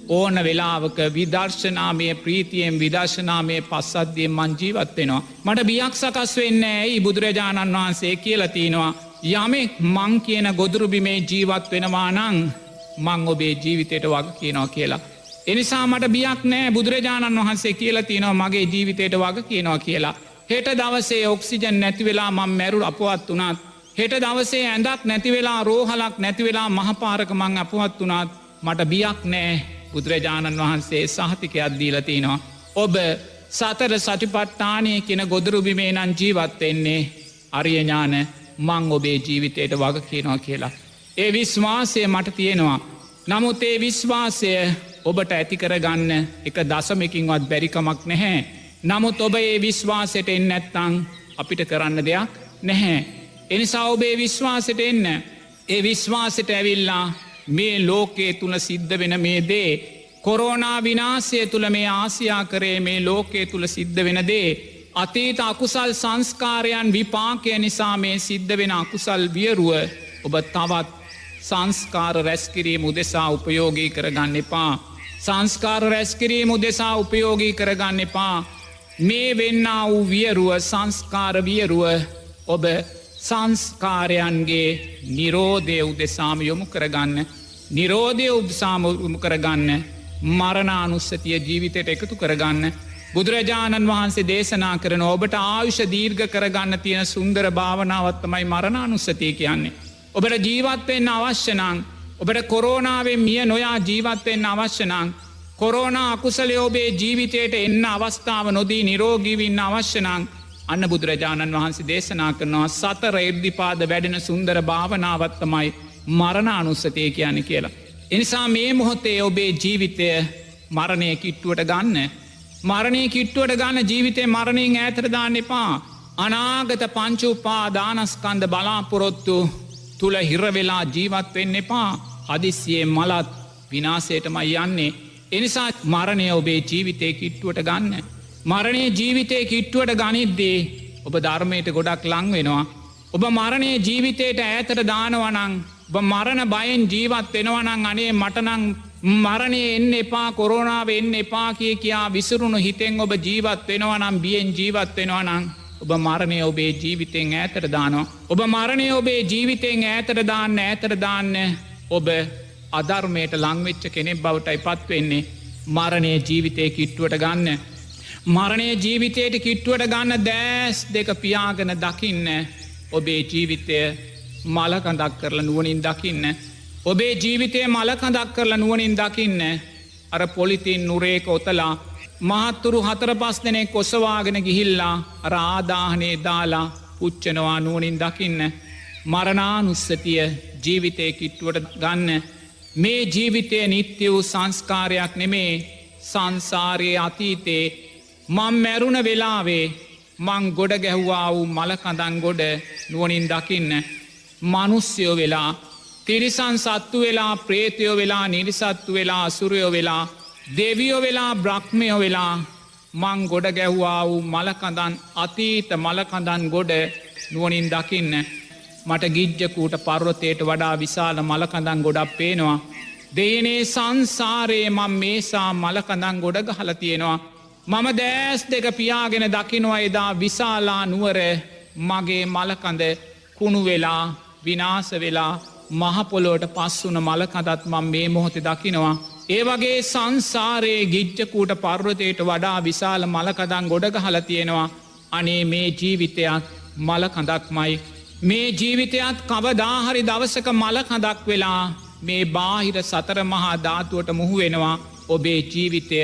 ඕන වෙලාවක විදර්ශනාමය ප්‍රීතියෙන් විදර්ශනාමය පස්සද්ධියෙන් මං ජීවත්වෙනවා. මට බියක් සකස් වෙන්න ඇයි බුදුරජාණන් වහන්සේ කියලතිනවා. යමෙක් මං කියන ගොදුරුබිමේ ජීවත් වෙනවා නං මං ඔබේ ජීවිතයට වග කියනවා කියලා. එනිසා මට බියක් නෑ බුදුරජාණන් වහන්සේ කියලතිනවා මගේ ජීවිතයට වග කියනවා කියලා. හෙට දවසේ ඔක්සිජන් නැතිවෙලා මං මැරු අපවත් වනාත්. හෙට දවසේ ඇඳක් නැතිවෙලා රෝහලක් නැතිවෙලා මහපාරක මං අපවත් වනාත් මට බියක් නෑ බුදුරජාණන් වහන්සේ සහතිකයක් දීලතිනවා. ඔබ සතර සටිපට්ටානය කියෙන ගොදුරුබිමේ නං ජීවත්වෙන්නේ අරියඥාන මං ඔබේ ජීවිතයට වග කියනවා කියලා. ඒ විශ්වාසය මට තියෙනවා. නමුත් ඒ විශ්වාසය ඔබට ඇතිකර ගන්න එක දසමකින්වත් බැරිකමක් නැහැ. නමුත් ඔබ ඒ විශ්වාසයට එන්න ඇත්තං අපිට කරන්න දෙයක් නැහැ. එනිසා ඔබේ විශ්වාසයට එන්න. ඒ විශ්වාසයට ඇවිල්ලා මේ ලෝකයේ තුළ සිද්ධ වෙන මේ දේ. කොරෝනා විනාසය තුළ මේ ආසියා කරේ මේ ලෝකයේ තුළ සිද්ධ වෙන දේ. අතීත අකුසල් සංස්කාරයන් විපාකය නිසා මේ සිද්ධ වෙන අකුසල් වියරුව ඔබ තවත් සංස්කාර රැස්කිරීම උදෙසා උපයෝගී කරගන්න එපා. සංස්කාර රැස්කිරීම උදෙසා උපයෝගී කරගන්න එපා. මේ වෙන්න වූ වියරුව සංස්කාර වියරුව ඔබ සංස්කාරයන්ගේ නිරෝධය උදෙසාම යොමු කරගන්න. නිරෝධය උදසාම යොමු කරගන්න. මරණානුස්සතිය ජීවිතයට එකතු කරගන්න. බුදුරජාණන් වහන්සේ දේශනා කරන ඔබට ආයුෂ දීර්ඝ කරගන්න තියෙන සුන්දර භාවනාවත්තමයි මරණානුස්සතිය කියන්නේ. ඔබට ජීවත්වෙන්න අවශ්‍යනං ඔබට කොරෝනාවෙන් මිය නොයා ජීවත්වෙන්න අවශ්‍යනං කොරෝනා අකුසලය ඔබේ ජීවිතයට එන්න අවස්ථාව නොදී නිරෝගීවින්න අවශ්‍යනං අන්න බුදුරජාණන් වහන්සේ දේශනා කරනවා සතර එර්දිපාද වැඩෙන සුන්දර භාවනාවත්තමයි මරණ අනුස්සතය කියන කියලා. එනිසා මේ මොහොතේ ඔබේ ජීවිතය මරණය කිට්ටුවට ගන්න. මරණය කිට්ටුවට ගන්න ජීවිතය මරණයෙන් ඇතරදාන්න එපා. අනාගත පංචුපා දානස්කන්ද බලාපොරොත්තු තුළ හිරවෙලා ජීවත් වෙන්න එපා. හදිස්සියේ මලත් විනාසයටමයි යන්නේ. එනිසා මරණය ඔබේ ජීවිතය කිට්ටුවට ගන්න. මරණය ජීවිතය කිට්ටුවට ගනිද්දී ඔබ ධර්මයට ගොඩක් ලං වෙනවා. ඔබ මරණය ජීවිතයට ඈතට දානවනං මරණ බයෙන් ජීවත් වෙනවනං අනේ මටනං මරණය එන්න එපා කොරෝනාව එන්න එපා කියා විසරුණු හිතෙන් ඔබ ජීවත් වෙනවනම් බියෙන් ජීවත් වෙනවනං ඔබ මරණය ඔබේ ජීවිතෙන් ඈතට දානවා. ඔබ මරණය ඔබේ ජීවිතෙන් ඈතට දාන්න ඔබ අධර්මයට ලංවෙච්ච කෙනෙක් බවටයි පත්වෙන්නේ. මරණය ජීවිතය කිට්ටුවට ගන්න. මරණය ජීවිතයට කිට්ටුවට ගන්න දෑස් දෙක පියාගෙන දකින්න ඔබේ ජීවිතය මලකඳක් කරලා නුවනින් දකින්න. ඔබේ ජීවිතය මලකඳක් කරලා නුවනින් දකින්න. අර පොලිතින් නුරේක ඔතලා මහත්තුරු 4-5 දෙනෙක් ඔසවාගෙන ගිහිල්ලා අර ආදාහනේ දාලා පුච්චනවා නුවනින් දකින්න. මරණානුස්සතිය ජීවිතය කිට්ටුවට ගන්න. මේ ජීවිතය නිත්‍ය වූ සංස්කාරයක් නෙමේ සංසාරයේ අතීතේ මං මැරුණ වෙලාවේ මං ගොඩ ගැහ්වා වූ මලකඳන් ගොඩ නුවනින් දකින්න. මනුස්්‍යයෝ වෙලා තිරිසන් සත්තු වෙලා ප්‍රේතයෝ වෙලා නිරිසත්තු වෙලා අසුරයෝ වෙලා දෙවියෝ වෙලා බ්‍රහ්මයෝ වෙලා මං ගොඩ ගැහ්වා වූ මලකඳන් අතීත මලකඳන් ගොඩ නුවනින් දකින්න. මට ගිජ්ජකූට පර්වතයට වඩා විශාල මලකඳන් ගොඩක් පේනවා. දෙයනේ සංසාරයේ මං මේසා මලකඳන් ගොඩ ගහල තියෙනවා. මම දෑස් දෙක පියාගෙන දකිනවා එදා විශාලා නුවර මගේ මලකඳ කුණු වෙලා විනාස වෙලා මහපොලෝට පස්සුන මලකඳත් මං මේ මොහොත දකිනවා. ඒ වගේ සංසාරයේ ගිජ්ජකූට පර්වතයට වඩා විශාල මලකදන් ගොඩ ගහල තියෙනවා. අනේ මේ ජීවිතයත් මලකඳක්මයි. මේ ජීවිතයත් කවදාහරි දවසක මලකඳක් වෙලා මේ බාහිර සතර මහා ධාතුවට මුහු වෙනවා. ඔබේ ජීවිතය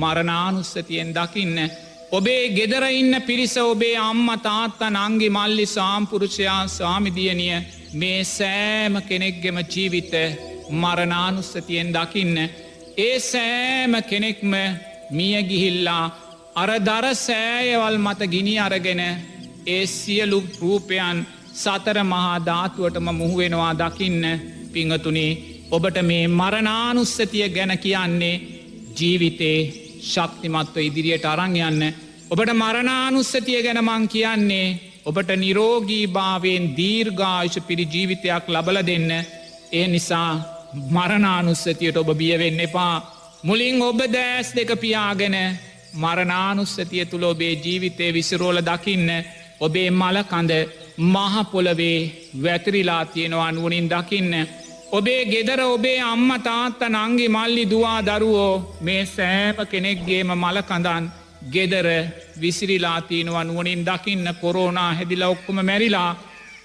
මරණානුස්සතියෙන් දකින්න. ඔබේ ගෙදර ඉන්න පිරිස ඔබේ අම්ම තාත්තා නංගි මල්ලි සාම්පුරුෂයා ස්වාමිදියනිය මේ සෑම කෙනෙක්ගෙම ජීවිත මරණානුස්සතියෙන් දකින්න. ඒ සෑම කෙනෙක්ම මිය ගිහිල්ලා අර දර සෑයවල් මත ගිනි අරගෙන ඒ සියලු රූපයන් සතර මහා ධාතුවටම මුහුවෙනවා දකින්න. පිංහතුනේ ඔබට මේ මරණානුස්සතිය ගැන කියන්නේ ජීවිතේ ශක්තිමත්ව ඉදිරියට අරං යන්න. ඔබට මරණානුස්සතිය ගැන මං කියන්නේ ඔබට නිරෝගී භාවයෙන් දීර්ඝායුෂ පිරි ජීවිතයක් ලබල දෙන්න. ඒ නිසා මරණානුස්සතියට ඔබ බියවෙන්න එපා. මුලින් ඔබ දෑස් දෙක පියාගෙන මරණානුස්සතිය තුළ ඔබේ ජීවිතය විසිරෝල දකින්න. ඔබේ මලකඳ මහපොලවේ වැතිරිලා තියෙනවා නුවනින් දකින්න. ඔබේ ගෙදර ඔබේ අම්ම තාත්ත නංගි මල්ලි දවා දරුවෝ මේ සෑම කෙනෙක්ගේම මලකඳන් ගෙදර විසිරිලා තියෙනවා නුවනින් දකින්න. කොරෝනා හැදිලා ඔක්කොම මැරිලා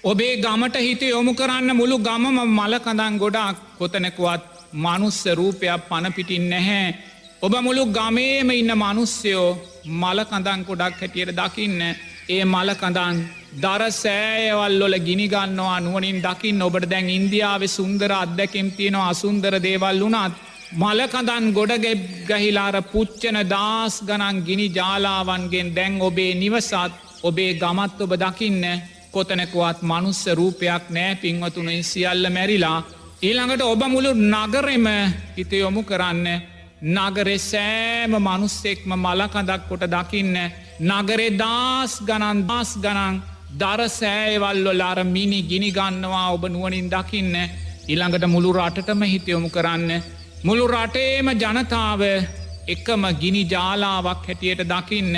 ඔබේ ගමට හිත යොමු කරන්න මුළු ගමම මලකඳන් ගොඩක් කොතනකුවත් මනුස්ස රූපයක් පණපිටින් නැහැ. ඔබ මුළු ගමේම ඉන්න මනුස්්‍යයෝ මලකඳන් ගොඩක් හැටියට දකින්න. ඒ මලකඳන් දර සෑයවල්ලොල ගිනිගන්නවා නුවනින් දකින්න. ඔබට දැන් ඉන්දියාවේ සුන්දර අත්දැකම් තියෙනවා අසුන්දර දේවල් වුණත් මලකඳන් ගොඩගෙබ් ගහිලාර පුච්චන දාස් ගණන් ගිනි ජාලාවන්ගෙන් දැන් ඔබේ නිවසත් ඔබේ ගමත් ඔබ දකින්න. කොතනකුවත් මනුස්ස රූපයක් නෑ පින්වතුනෙන් සියල්ල මැරිලා. ඊළඟට ඔබ මුළු නගරෙම හිත යොමු කරන්න. නගරෙ සෑම මනුස්සෙක්ම මලකඳක් කොට දකින්න. නගරෙ දාස් ගණන් දර සෑවල්ලොල අර මිනි ගිනිගන්නවා ඔබ නුවනින් දකින්න. ඊළඟට මුළු රටටම හිත යොමු කරන්න. මුළු රටේම ජනතාව එකම ගිනි ජාලාවක් හැටියට දකින්න.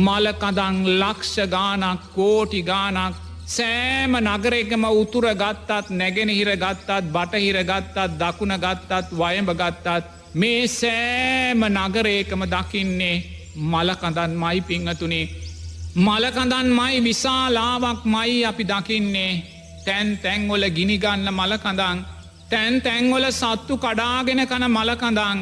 මලකඳන් ලක්ෂ ගානක් කෝටි ගානක් සෑම නගරෙකම උතුර ගත්තත් නැගෙනහිර ගත්තත් බටහිර ගත්තත් දකුණ ගත්තත් වයඹ ගත්තත් මේ සෑම නගරේකම දකින්නේ මලකඳන් මයි පිංහතුනේ. මලකඳන් මයි විශාලාවක් මයි අපි දකින්නේ. තැන් තැන්වොල ගිනිගන්න මලකඳන් තැන් තැන්වොල සත්තු කඩාගෙන කන මලකඳන්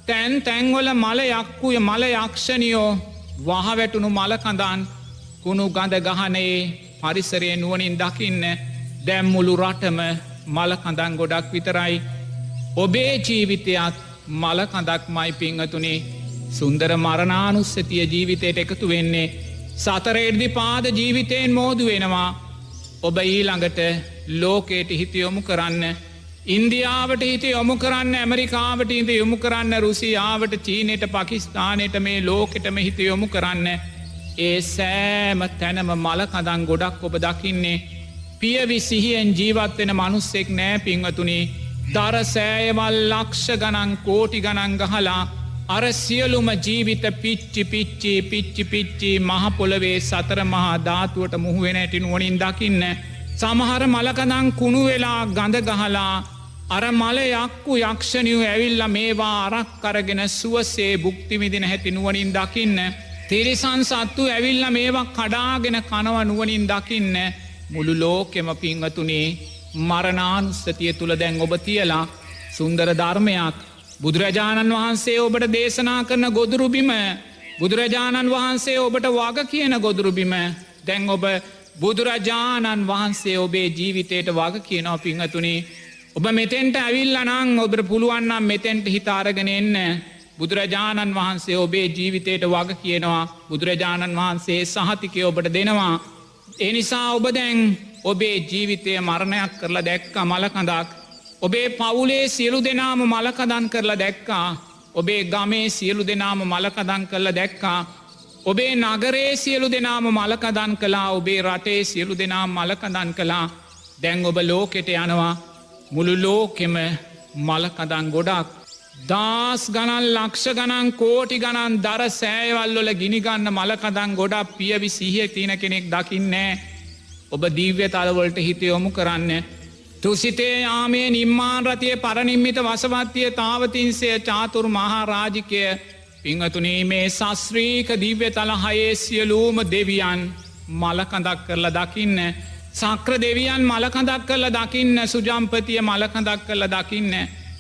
තැන් තැන්වොල මල යක්කුය මල යක්ෂණියෝ වහවැටුණු මලකඳන් කුණු ගඳ ගහනේ පරිසරය නුවනින් දකින්න. දැම්මුළු රටම මලකඳන් ගොඩක් විතරයි. ඔබේ ජීවිතයත් මලකඳක් මයි පිංහතුනේ. සුන්දර මරණානුස්සතිය ජීවිතයට එකතු වෙන්නේ. සතරෙර්දි පාද ජීවිතයෙන් මෝදු වෙනවා. ඔබ ඊළඟට ලෝකයට හිත යොමු කරන්න. ඉන්දියාවට හිත යොමු කරන්න ඇමරිකාවට හිත යොමු කරන්න රුසියාවට චීනයට පකිස්ථානයට මේ ලෝකෙටම හිත යොමු කරන්න. ඒ සෑම තැනම මලකඳන් ගොඩක් ඔබ දකින්නේ. පියවි සිහියෙන් ජීවත්වෙන මනුස්සෙක් නෑ පිංවතුනි. දරසෑයවල් ලක්ෂ ගණන් කෝටි ගණන් ගහලා අර සියලුම ජීවිත පිච්චි මහපොළවේ සතර මහා ධාතුවට මුහුවෙන ඇති නුවනින් දකින්න. සමහර මලකදං කුණු වෙලා ගඳ ගහලා අර මල යක්කු යක්ෂණියු ඇවිල්ල මේවා අරක් කරගෙන සුවසේ බුක්තිවිදින හැති නුවනින් දකින්න. තිරිසන් සත්තු ඇවිල්ල මේවා කඩාගෙන කනව නුවනින් දකින්න. මුළු ලෝකෙම පිංවතුනේ මරණානුස්සතිය තුළ දැන් ඔබ තියලා සුන්දර ධර්මයක් බුදුරජාණන් වහන්සේ ඔබට දේශනා කරන ගොදුරුබිම බුදුරජාණන් වහන්සේ ඔබට වග කියන ගොදුරුබිම දැන් ඔබ බුදුරජාණන් වහන්සේ ඔබේ ජීවිතයට වග කියනව පිංහතුනි. ඔබ මෙතෙන්ට ඇවිල්ල නං ඔබට පුළුවන්නම් මෙතෙන්ට හිතාරගෙන එන්න. බුදුරජාණන් වහන්සේ ඔබේ ජීවිතයට වග කියනවා බුදුරජාණන් වහන්සේ සහතිකය ඔබට දෙනවා. එනිසා ඔබ දැන් ඔබේ ජීවිතය මරණයක් කරලා දැක්ක මලකඳක්. ඔබේ පවුලේ සියලු දෙනාම මලකදන් කරලා දැක්කා. ඔබේ ගමේ සියලු දෙනාම මලකදන් කරලා දැක්කා. ඔබේ නගරේ සියලු දෙනාම මලකදන් කලා ඔබේ රටේ සියලු දෙනා මලකදන් කලා. දැන් ඔබ ලෝකෙට යනවා මුළු ලෝකෙම මලකදන් ගොඩක්. දාස් ගණන් ලක්ෂ ගණන් කෝටි ගණන් දර සෑවල්ලොල ගිනිගන්න මලකදන් ගොඩක් පියවි සිහිය තියන කෙනෙක් දකින්නේ. ඔබ දීව්‍ය තලවලට හිත යොමු කරන්න. තුසිතේ යාමේ නිම්මාන් රතිය පරනිම්මිත වසවත්තිය තාවතින්සේ චාතුරු මහාරාජිකය පිංහතුනී මේ සස්්‍රීක දිව්‍ය තලහයේ සියලූම දෙවියන් මලකඳක් කරලා දකින්න. සක්‍ර දෙවියන් මලකඳක් කරලා දකින්න සුජම්පතිය මලකඳක් කරලා දකින්න.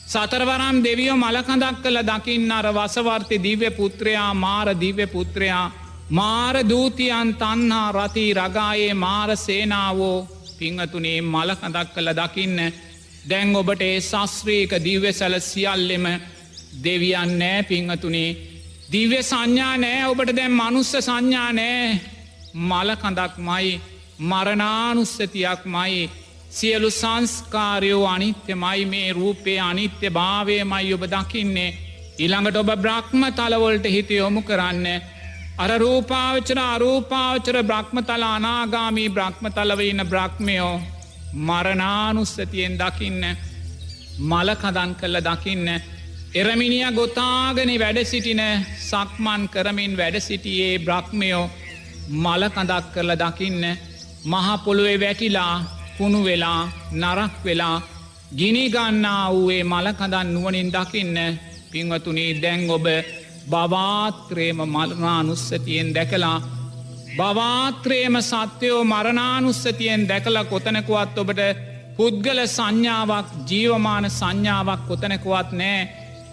සතරවරම් දෙවියෝ මලකඳක් කළ දකින්න අර වසවර්ති දිව්‍ය පුත්‍රයා මාර දිව්‍ය පුත්‍රයා මාර දූතියන් තන්හා රති රගායේ මාර සේනාවෝ පිංහතුනේ මලකඳක් කළ දකින්න. දැන් ඔබට ඒ සස්්‍රීක දිව්‍ය සැල සියල්ලෙම දෙවියන් නෑ පිංහතුනේ. දිව්‍ය සංඥා නෑ ඔබට දැන් මනුස්ස සංඥා නෑ. මලකඳක් මයි මරණානුස්සතියක් මයි. සියලු සංස්කාරයෝ අනිත්‍යමයි මේ රූපේ අනිත්‍ය භාවය මයි ඔබ දකින්නේ. ඉළඟට ඔබ බ්‍රහ්ම තලවොල්ට හිත යොමු කරන්න. අර රූපාවචර අරූපාවචර බ්‍රහ්මතල අනාගාමී බ්‍රහ්මතලවඉන්න බ්‍රහ්මයෝ මරණානුස්සතියෙන් දකින්න. මලකදන් කල්ල දකින්න. එරමිනිිය ගොතාගෙන වැඩ සිටින සක්මන් කරමින් වැඩ සිටියේ බ්‍රහ්මයෝ මලකඳක් කරල දකින්න. මහපොළුවේ වැටිලා කුණු වෙලා නරක් වෙලා ගිනිගන්නා වූේ මලකඳන් නුවනින් දකින්න. පින්වතුනී දැන් ඔබ බවාත්‍රේම මරණානුස්සතියෙන් දැකලා බවාත්‍රේම සත්‍යයෝ මරණානුස්සතියෙන් දැකලා කොතනකුවත් ඔබට පුද්ගල සංඥාවක් ජීවමාන සංඥාවක් කොතනකුවත් නෑ.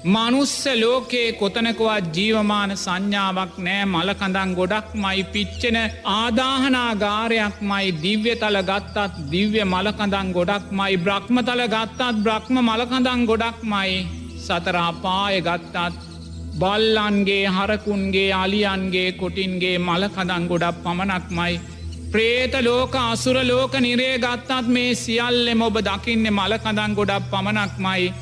මනුස්ස ලෝකයේ කොතනකුවත් ජීවමාන සංඥාවක් නෑ. මලකඳන් ගොඩක් මයි පිච්චෙන ආදාහනාගාරයක් මයි. දිව්‍ය තල ගත්තත් දිව්‍ය මලකඳන් ගොඩක් මයි. බ්‍රහ්මතල ගත්තත් බ්‍රහ්ම මලකඳන් ගොඩක් මයි. සතරාපාය ගත්තත් බල්ලන්ගේ හරකුන්ගේ අලියන්ගේ කොටින්ගේ මලකඳන් ගොඩක් පමණක් මයි. ප්‍රේත ලෝක අසුර ලෝක නිරේ ගත්තත් මේ සියල්ලෙම ඔබ දකින්නේ මලකඳන් ගොඩක් පමණක් මයි.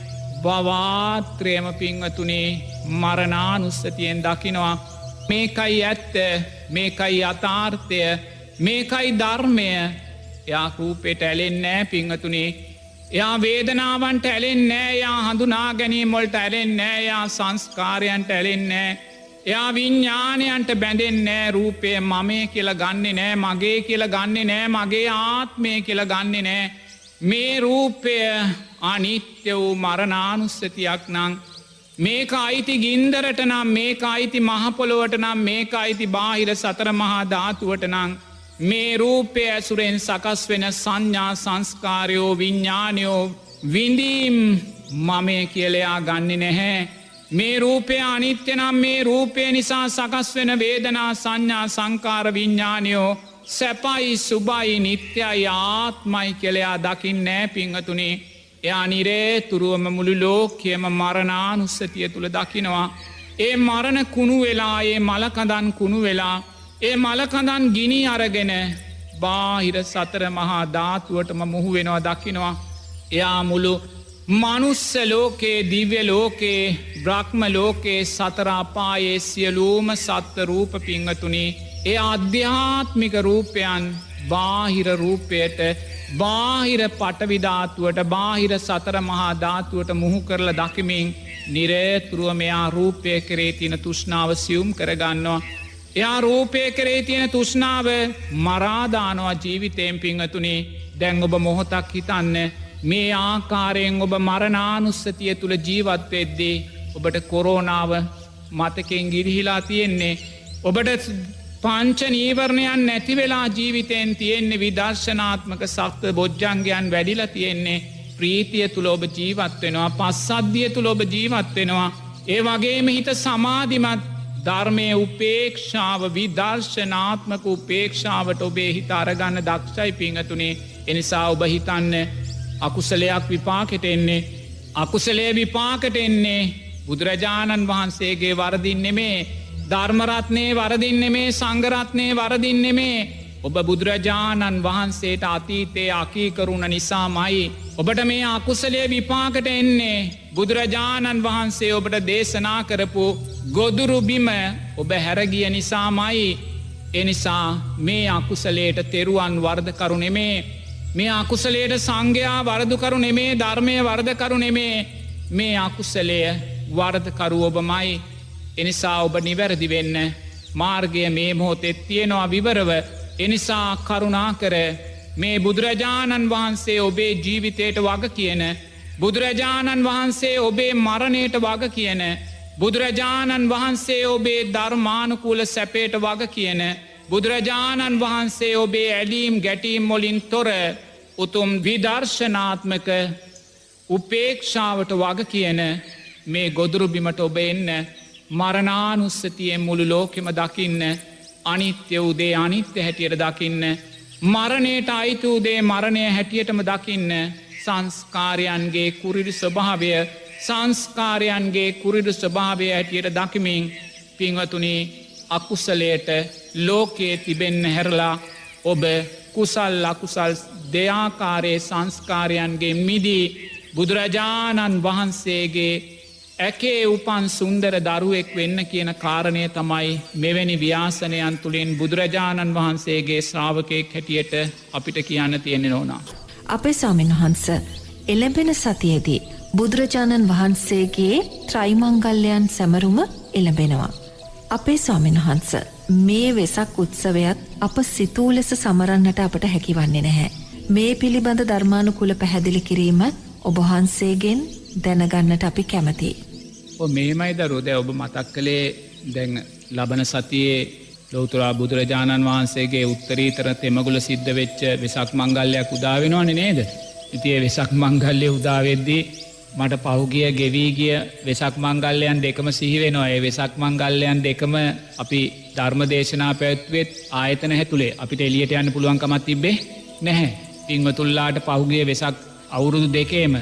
බවාත්‍රයම පිංවතුනේ මරණානුස්සතියෙන් දකිනවා. මේකයි ඇත්ත මේකයි යථාර්ථය මේකයි ධර්මය. එයා රූපෙට ඇලෙන්නෑ පිංහතුනේ. එයා වේදනාවන්ට ඇලෙන්නෑ. යා හඳුනා ගැනීමොල්ට ඇලෙන්නෑ. යා සංස්කාරයන්ට ඇලෙන්නෑ. එයා විඤ්ඥානයන්ට බැඳෙන්නෑ. රූපය මමේ කියල ගන්නේ නෑ. මගේ කියල ගන්නේ නෑ. මගේ ආත්මය කියල ගන්නේ නෑ. මේ රූපය අනිත්‍ය වූ මරණානුස්සතියක් නං. මේක අයිති ගින්දරට නම් මේක අයිති මහපොළොවට නම් මේක අයිති බාහිර සතර මහා ධාතුවට නං. මේ රූපය ඇසුරෙන් සකස් වෙන සංඥා සංස්කාරයෝ විඤ්ඥානයෝ විඳීම් මමය කියලයා ගන්නේ නැහැ. මේ රූපය අනිත්‍ය නම් මේ රූපය නිසා සකස් වෙන වේදනා සංඥා සංකාර විඤ්ඥානයෝ සැපයි සුබයි නිත්‍යයි ආත්මයි කෙලයා දකිින් නෑ පිංහතුනේ. එයා නිරේ තුරුවම මුළු ලෝකයම මරණානුස්සතිය තුළ දකිනවා. ඒ මරණ කුණු වෙලා ඒ මලකඳන් කුණු වෙලා ඒ මලකඳන් ගිනි අරගෙන බාහිර සතර මහා ධාතුවටම මුහු වෙනවා දකිනවා. එයා මුළු මනුස්ස ලෝකයේ දිව්‍ය ලෝකයේ බ්‍රහ්ම ලෝකයේ සතරාපායේ සියලූම සත්ව රූප පිංහතුනි. ඒ අධ්‍යාත්මික රූපයන් බාහිර රූපයට බාහිර පටවිධාතුවට බාහිර සතර මහා ධාතුවට මුහු කරල දකිමින් නිරේතුරුව මෙයා රූපය කරේ තියෙන තුෂ්ණාව සියුම් කරගන්නවා. එයා රූපය කරේ තියෙන තුෂ්ණාව මරාදානවා ජීවිතයෙන් පිංහතුනි. දැන් ඔබ මොහොතක් හිතන්න මේ ආකාරයෙන් ඔබ මරණානුස්සතිය තුළ ජීවත්වෙද්දී ඔබට කොරෝනාව මතකෙන් ගිරිහිලා තියෙන්නේ. ඔබට පංච නීවරණයන් නැති වෙලා ජීවිතයෙන් තියෙන්නේ විදර්ශනාත්මක සක්ත බොජ්ජංගයන් වැඩිලා තියෙන්නේ. ප්‍රීතිය තුළ ඔබ ජීවත්වෙනවා පස්සද්ධිය තුළ ඔබ ජීවත්වෙනවා. ඒ වගේම හිත සමාධිමත් ධර්මය උපේක්ෂාව විදර්ශනාත්මක උපේක්ෂාවට ඔබේ හිත අරගන්න දක්ෂයි පිංහතුනේ. එනිසා ඔබ හිතන්න අකුසලයක් විපාකට එන්නේ. අකුසලේ විපාකට එන්නේ බුදුරජාණන් වහන්සේගේ වරදින්නෙමේ ධර්මරත්නයේ වරදින්නෙමේ සංගරත්නයේ වරදින්නෙමේ ඔබ බුදුරජාණන් වහන්සේට අතීතයේ අකීකරුණ නිසාමයි. ඔබට මේ අකුසලේ විපාකට එන්නේ බුදුරජාණන් වහන්සේ ඔබට දේශනා කරපු ගොදුරුබිම ඔබ හැරගිය නිසාමයි. එනිසා මේ අකුසලේට තෙරුවන් වර්ධකරු නෙමේ. මේ අකුසලේට සංඝයා වරදුකරු නෙමේ ධර්මය වර්ධකරු නෙමේ. මේ අකුසලය වර්ධකරු ඔබමයි. එනිසා ඔබ නිවැරදි වෙන්න මාර්ගය මේ මොහොතෙත් තියෙනවා විවරව. එනිසා කරුණා කර මේ බුදුරජාණන් වහන්සේ ඔබේ ජීවිතයට වග කියන බුදුරජාණන් වහන්සේ ඔබේ මරණයට වග කියන බුදුරජාණන් වහන්සේ ඔබේ ධර්මානුකූල සැපේට වග කියන බුදුරජාණන් වහන්සේ ඔබේ ඇලීම් ගැටීම් මොලින් තොර උතුම් විදර්ශනාත්මක උපේක්ෂාවට වග කියන මේ ගොදුරුබිමට ඔබ එන්න මරණානුස්සතියෙන් මුළු ලෝකෙම දකින්න අනිත්‍ය උදේ අනිත්‍ය හැටියට දකින්න මරණයට අයිතු උදේ මරණය හැටියටම දකින්න සංස්කාරයන්ගේ කුරිරි ස්වභාවය සංස්කාරයන්ගේ කුරිරි ස්වභාවය හැටියට දකිමින් පින්වතුනි අකුසලයට ලෝකයේ තිබෙන්න හැරලා ඔබ කුසල් අකුසල් දෙයාකාරයේ සංස්කාරයන්ගේ මිදී බුදුරජාණන් වහන්සේගේ ඇකේ උපන් සුන්දර දරුවෙක් වෙන්න කියන කාරණය තමයි මෙවැනි ව්‍යාසනයන් තුළින් බුදුරජාණන් වහන්සේගේ ශ්‍රාවකයෙක් හැටියට අපිට කියන්න තියෙන්නේ නෝනා. අපේ ස්වාමීන් වහන්ස එළඹෙන සතියේදී බුදුරජාණන් වහන්සේගේ ත්‍රිමංගල්‍යයන් සැමරුම එළඹෙනවා. අපේ ස්වාමීන් වහන්ස මේ වෙසක් උත්සවයත් අප සිතූ ලෙස සමරන්නට අපට හැකිවන්නේ නැහැ. මේ පිළිබඳ ධර්මානුකූල පැහැදිලි කිරීම ඔබ වහන්සේගෙන් දැනගන්නට අපි කැමතියි. මේමයි දරුවෝ දැන් ඔබ මතක් කළේ දැන් ලබන සතියේ ලෞතුරා බුදුරජාණන් වහන්සේගේ උත්තරීතර තෙමගුල සිද්ධ වෙච්ච වෙසක් මංගල්‍යයක් උදා වෙනවනේ නේද? ඉතින් ඒ වෙසක් මංගල්‍ය උදා වෙද්දී මට පහුගිය ගෙවී ගිය වෙසක් මංගල්‍යයන් දෙකම සිහි වෙනවා. ඒ වෙසක් මංගල්‍යයන් දෙකම අපි ධර්ම දේශනා පැවැත්වෙත් ආයතන ඇතුලේ අපිට එළියට යන්න පුළුවන් කමක් තිබ්බේ නැහැ. පින්වතුන්ලාට පහුගිය වෙසක් අවුරුදු දෙකේම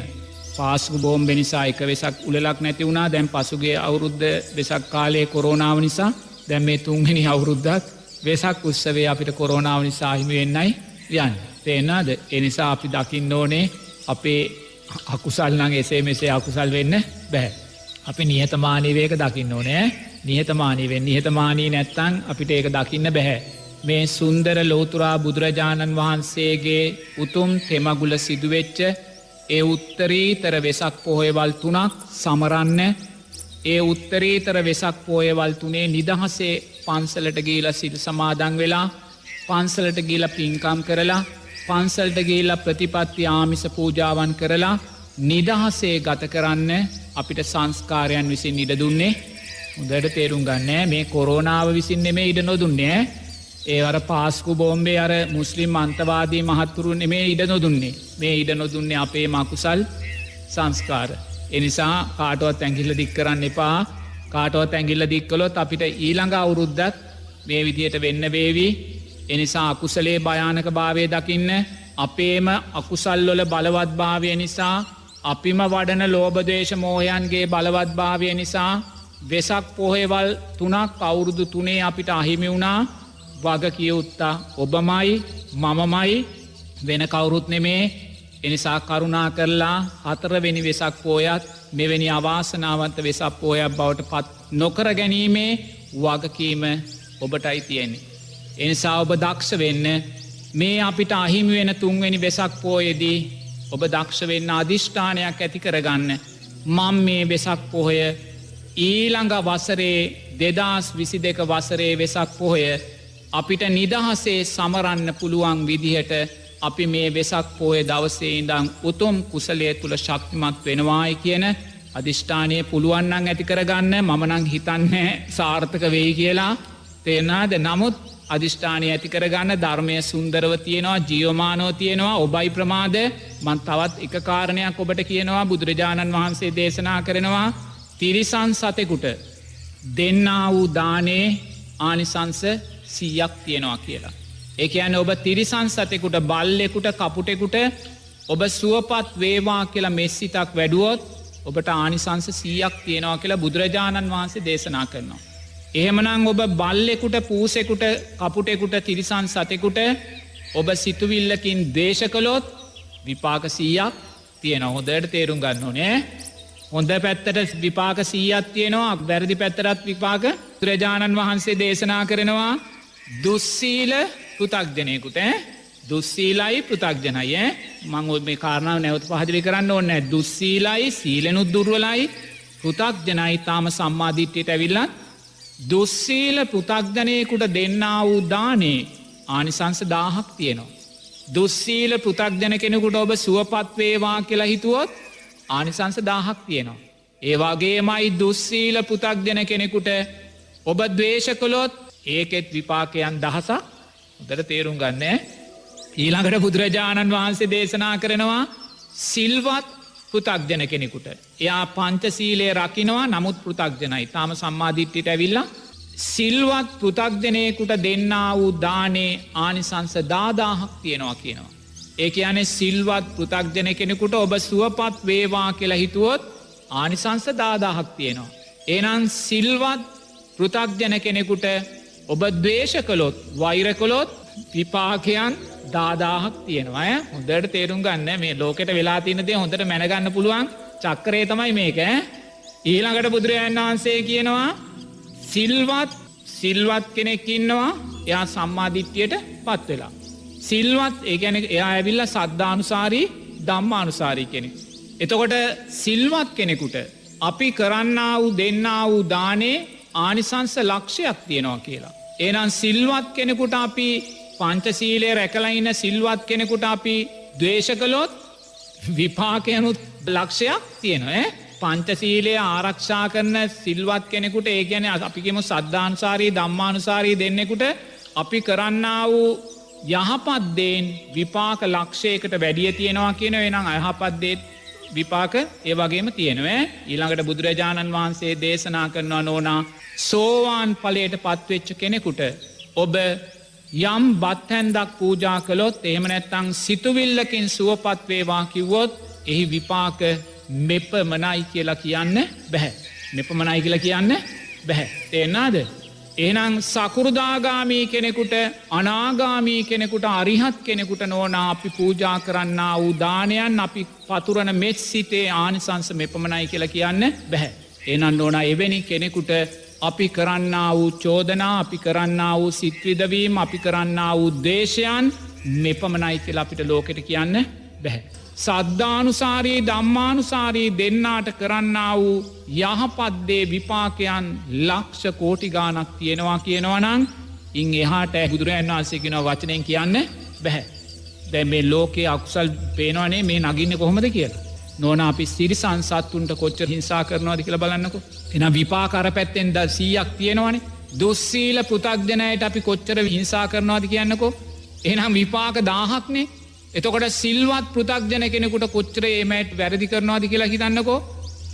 පාස්කු බෝම්බ නිසා එක වෙසක් උලලක් නැති වුණා. දැන් පසුගිය අවුරුද්ද වෙසක් කාලයේ කොරෝනාව නිසා දැන් මේ තුන්වෙනි අවුරුද්දත් වෙසක් උත්සවයේ අපිට කොරෝනාව නිසා හිමි වෙන්නයි යන්නේ. තේරෙනවද? ඒ නිසා අපි දකින්න ඕනේ අපේ අකුසල් නම් එසේ මෙසේ අකුසල් වෙන්න බෑ. අපි නිහතමානී වේක දකින්න ඕනේ. නිහතමානී වෙන්න. නිහතමානී නැත්තම් අපිට ඒක දකින්න බෑ. මේ සුන්දර ලෝතුරා බුදුරජාණන් වහන්සේගේ උතුම් තෙමගුල සිදුවෙච්ච ඒ උත්තරීතර වෙසක් පොහොයවල් 3ක් සමරන්න. ඒ උත්තරීතර වෙසක් පොහොයවල් 3 නිදහසේ පන්සලට ගිහිලා සිල් සමාදන් වෙලා පන්සලට ගිහිලා පින්කම් කරලා පන්සලට ගිහිලා ප්‍රතිපත්ති ආමිස පූජාවන් කරලා නිදහසේ ගත කරන්න අපිට සංස්කාරයන් විසින් ඉඩ දුන්නේ. හොඳට තේරුම් ගන්න මේ කොරෝනාව විසින් නෙමෙයි ඉඩ නොදුන්නේ. ඒ අර පාස්කු බෝම්බේ අර මුස්ලිම් අන්තවාදී මහත්තුරු නෙමේ ඉඩ නොදුන්නේ. මේ ඉඩ නොදුන්නේ අපේ මකුසල් සංස්කාර. එනිසා කාටවත් ඇඟිල්ල දික් කරන්න එපා. කාටවත් ඇඟිල්ල දික් කළොත් අපිට ඊළඟ අවුරුද්දත් මේ විදියට වෙන්න වේවි. එනිසා අකුසලේ භයානක භාවය දකින්න අපේම අකුසල් වල බලවත් භාවය නිසා අපිම වඩන ලෝභ ද්වේෂ මෝහයන්ගේ බලවත් භාවය නිසා වෙසක් පොහොයවල් 3ක් අවුරුදු 3 අපිට අහිමි වුණා. වග කියයුත්තා ඔබමයි මමමයි වෙන කවුරුත් නෙමේ. එනිසා කරුණා කරලා 4 වෙනි වෙසක් පෝයත් මෙවැනි අවාසනාවන්ත වෙසක් පෝයක් බවට පත් නොකර ගැනීමේ වගකීම ඔබටයි තියෙන්නේ. එනිසා ඔබ දක්ෂ වෙන්න මේ අපිට අහිමි වෙන තුන්වෙනි වෙසක් පෝයේදී ඔබ දක්ෂ වෙන්න අධිෂ්ඨානයක් ඇති කරගන්න. මම මේ වෙසක් පොහොය ඊළඟ වසරේ 2022 වසරේ වෙසක් පොහොය අපිට නිදහසේ සමරන්න පුළුවන් විදිහට අපි මේ වෙසක් පොහොය දවසේ ඉඳන් උතුම් කුසලයේ තුල ශක්තිමත් වෙනවායි කියන අධිෂ්ඨානය පුළුවන් නම් ඇති කරගන්න. මම නම් හිතන්නේ සාර්ථක වෙයි කියලා. තේරෙනවද? නමුත් අධිෂ්ඨානය ඇති කරගන්න. ධර්මය සුන්දරව තියෙනවා, ජීවමානව තියෙනවා. ඔබයි ප්‍රමාද. මම තවත් එක කාරණයක් ඔබට කියනවා. බුදුරජාණන් වහන්සේ දේශනා කරනවා තිරිසන් සතෙකුට දෙන්නා වූ දානේ ආනිසංස 100ක් තියෙනවා කියලා. ඒ කියන්නේ ඔබ තිරිසන් සතෙකුට, බල්ලෙකුට, කපුටෙකුට ඔබ සුවපත් වේවා කියලා මෙස්සිතක් වැඩුවොත් ඔබට ආනිසංස 100ක් තියෙනවා කියලා බුදුරජාණන් වහන්සේ දේශනා කරනවා. එහෙමනම් ඔබ බල්ලෙකුට, පූසෙකුට, කපුටෙකුට, තිරිසන් සතෙකුට ඔබ සිතුවිල්ලකින් ද්වේෂ කළොත් විපාක 100ක් තියෙනවා. හොඳට තේරුම් ගන්න ඕනේ. හොඳ පැත්තට විපාක 100ක් තියෙනවා, වැරදි පැත්තටත් විපාක. බුදුරජාණන් වහන්සේ දේශනා කරනවා දුස්සීල පෘථග්ජනයෙකුට දුස්සීලයි පෘථග්ජනයි මම මේ කාරණාව නැවත පැහැදිලි කරන්න ඕනේ නැහැ. දුස්සීලයි, සීලෙනුත් දුර්වලයි, පෘථග්ජනයි තාම සම්මා දිට්ඨියට ඇවිල්ලා දුස්සීල පෘථග්ජනයෙකුට දෙන්නා වූ දානේ ආනිසංස 1000ක් තියෙනවා. දුස්සීල පෘථග්ජන කෙනෙකුට ඔබ සුවපත් වේවා කියලා හිතුවොත් ආනිසංස 1000ක් තියෙනවා. ඒ වගේමයි දුස්සීල පෘථග්ජන කෙනෙකුට ඔබ ද්වේෂ කළොත් ඒකෙත් විපාකයන් 1000ක්. හොඳට තේරුම් ගන්න. ඊළඟට බුදුරජාණන් වහන්සේ දේශනා කරනවා සිල්වත් පෘථග්ජන කෙනෙකුට. එයා පංචශීලයේ රකින්නවා, නමුත් පෘථග්ජනයි. තාම සම්මා දිට්ඨියට ඇවිල්ලා සිල්වත් පෘථග්ජනයෙකුට දෙන්නා වූ දානේ ආනිසංස 10000ක් තියෙනවා කියනවා. ඒ කියන්නේ සිල්වත් පෘථග්ජන කෙනෙකුට ඔබ සුවපත් වේවා කියලා හිතුවොත් ආනිසංස 10000ක් තියෙනවා. එහෙනම් සිල්වත් පෘථග්ජන කෙනෙකුට ඔබ ද්වේෂ කළොත්, වෛර කළොත් විපාකයන් 10000ක් තියෙනවා. හොඳට තේරුම් ගන්න. මේ ලෝකෙට වෙලා තියෙන දේ හොඳට මැනගන්න පුළුවන් චක්‍රය තමයි මේක. ඊළඟට බුදුරජාණන් වහන්සේ කියනවා සිල්වත් කෙනෙක් ඉන්නවා, එයා සම්මා දිට්ඨියට පත් වෙලා. සිල්වත් ඒ කියන්නේ එයා ඇවිල්ලා සද්ධානුසාරී, ධම්මානුසාරී කෙනෙක්. එතකොට සිල්වත් කෙනෙකුට අපි කරන්නා වූ දෙන්නා වූ දානේ ආනිසංස ලක්ෂයක් තියෙනවා කියලා. එහෙනම් සිල්වත් කෙනෙකුට අපි පංචශීලයේ රැකලා ඉන්න සිල්වත් කෙනෙකුට අපි ද්වේෂ කළොත් විපාකයනුත් ලක්ෂයක් තියෙනවා. පංචශීලය ආරක්ෂා කරන සිල්වත් කෙනෙකුට, ඒ කියන්නේ අපි කියමු සද්ධානුසාරී, ධම්මානුසාරී දෙන්නෙකුට අපි කරන්නා වූ යහපත් දේන් විපාක ලක්ෂයකට වැඩිය තියෙනවා කියන වෙනම් අයහපත් දේත් විපාක ඒ වගේම තියෙනවා. ඊළඟට බුදුරජාණන් වහන්සේ දේශනා කරනවා නෝනා සෝවාන් ඵලයට පත්වෙච්ච කෙනෙකුට ඔබ යම් බත් හැන්දක් පූජා කළොත්, එහෙම නැත්නම් සිතුවිල්ලකින් සුවපත් වේවා කිව්වොත් එහි විපාක මෙපමණයි කියලා කියන්න බෑ. මෙපමණයි කියලා කියන්න බෑ. තේරෙනවද? එහෙනම් සකුරුදාගාමී කෙනෙකුට, අනාගාමී කෙනෙකුට, අරිහත් කෙනෙකුට නෝනා අපි පූජා කරන්නා වූ දානයන්, අපි පතුරන මෙත් සිතේ ආනිසංස මෙපමණයි කියලා කියන්න බෑ. එහෙනම් නෝනා එවැනි කෙනෙකුට අපි කරන්නා වූ චෝදනා, අපි කරන්නා වූ සිත් විදවීම, අපි කරන්නා වූ දේශයන් මෙපමණයි කියලා අපිට ලෝකෙට කියන්න බෑ. සද්ධානුසාරී, ධම්මානුසාරී දෙන්නාට කරන්නා වූ යහපත් දේ විපාකයන් ලක්ෂ කෝටි ගාණක් තියෙනවා කියනවා නම් ඉන් එහාට බුදුරජාණන් වහන්සේ කියන වචනයෙන් කියන්න බෑ. දැන් මේ ලෝකයේ අකුසල් පේනවනේ, මේ නගින්නේ කොහොමද කියලා. නෝනා අපි සිරිසන් සත්තුන්ට කොච්චර හිංසා කරනවද කියලා බලන්නකෝ. එහෙනම් විපාක අර පැත්තෙන් 100ක් තියෙනවනේ. දුස්සීල පෘථග්ජනයට අපි කොච්චර හිංසා කරනවද කියන්නකෝ. එහෙනම් විපාක 1000ක්නේ. එතකොට සිල්වත් පෘථග්ජන කෙනෙකුට කොච්චර එමෙට වැරදි කරනවද කියලා හිතන්නකෝ.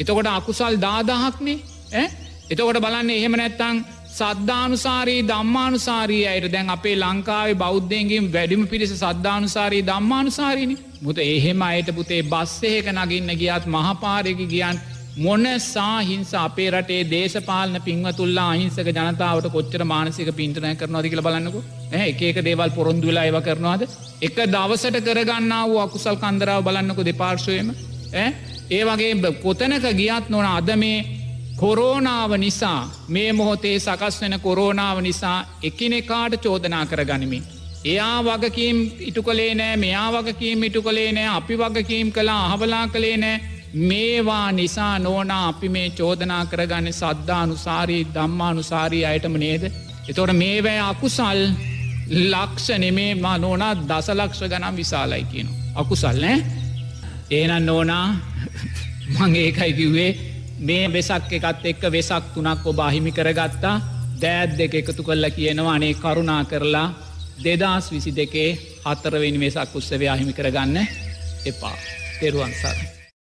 එතකොට අකුසල් 10000ක්නේ. එතකොට බලන්න එහෙම නැත්තම් සද්ධානුසාරී, ධම්මානුසාරී අයට දැන් අපේ ලංකාවේ බෞද්ධයන්ගෙන් වැඩිම පිරිස සද්ධානුසාරී, ධම්මානුසාරීනේ. මුත එහෙම අයට පුතේ බස් එකක නගින්න ගියත්, මහපාරේක ගියන් මොනසා හිංසා අපේ රටේ දේශපාලන පින්වතුන්ලා අහිංසක ජනතාවට කොච්චර මානසික පීඩනයක් කරනවද කියලා බලන්නකෝ. එක එක දේවල් පොරොන්දු වෙලා ඒවා කරනවද? එක දවසට කරගන්නා වූ අකුසල් කන්දරාව බලන්නකෝ දෙපාර්ශ්වයේම. ඒ වගේ කොතනක ගියත් නෝන අද මේ කොරෝනාව නිසා, මේ මොහොතේ සකස් වෙන කොරෝනාව නිසා එකිනෙකාට චෝදනා කරගනිමින්, එයා වගකීම් ඉටු කළේ නෑ මෙයා වගකීම් ඉටු කළේ නෑ අපි වගකීම් කලා අහබලා කළේ නෑ මේවා නිසා නෝනා අපි මේ චෝදනා කරගන්න සද්ධානුසාරී ධම්මානුසාරී අයටම නේද. එතොට මේවැය අකුසල් ලක්ෂ නෙමේ මා නෝනා දසලක්ෂ ගනම් විශාලයි කියන. අකුසල් නෑ ඒනන් නෝනා මං ඒකයි කිව්වේ මේ වෙසක් එකත් එක්ක වෙසක් තුනක් ඔබ අහිමි කරගත්තා දෑත් දෙක එකතු කල්ල කියනවා අනේ කරුණා කරලා 2022 4 වෙනි වෙසක් උත්සවය අහිමි කරගන්න එපා. තෙරුවන් සරණයි.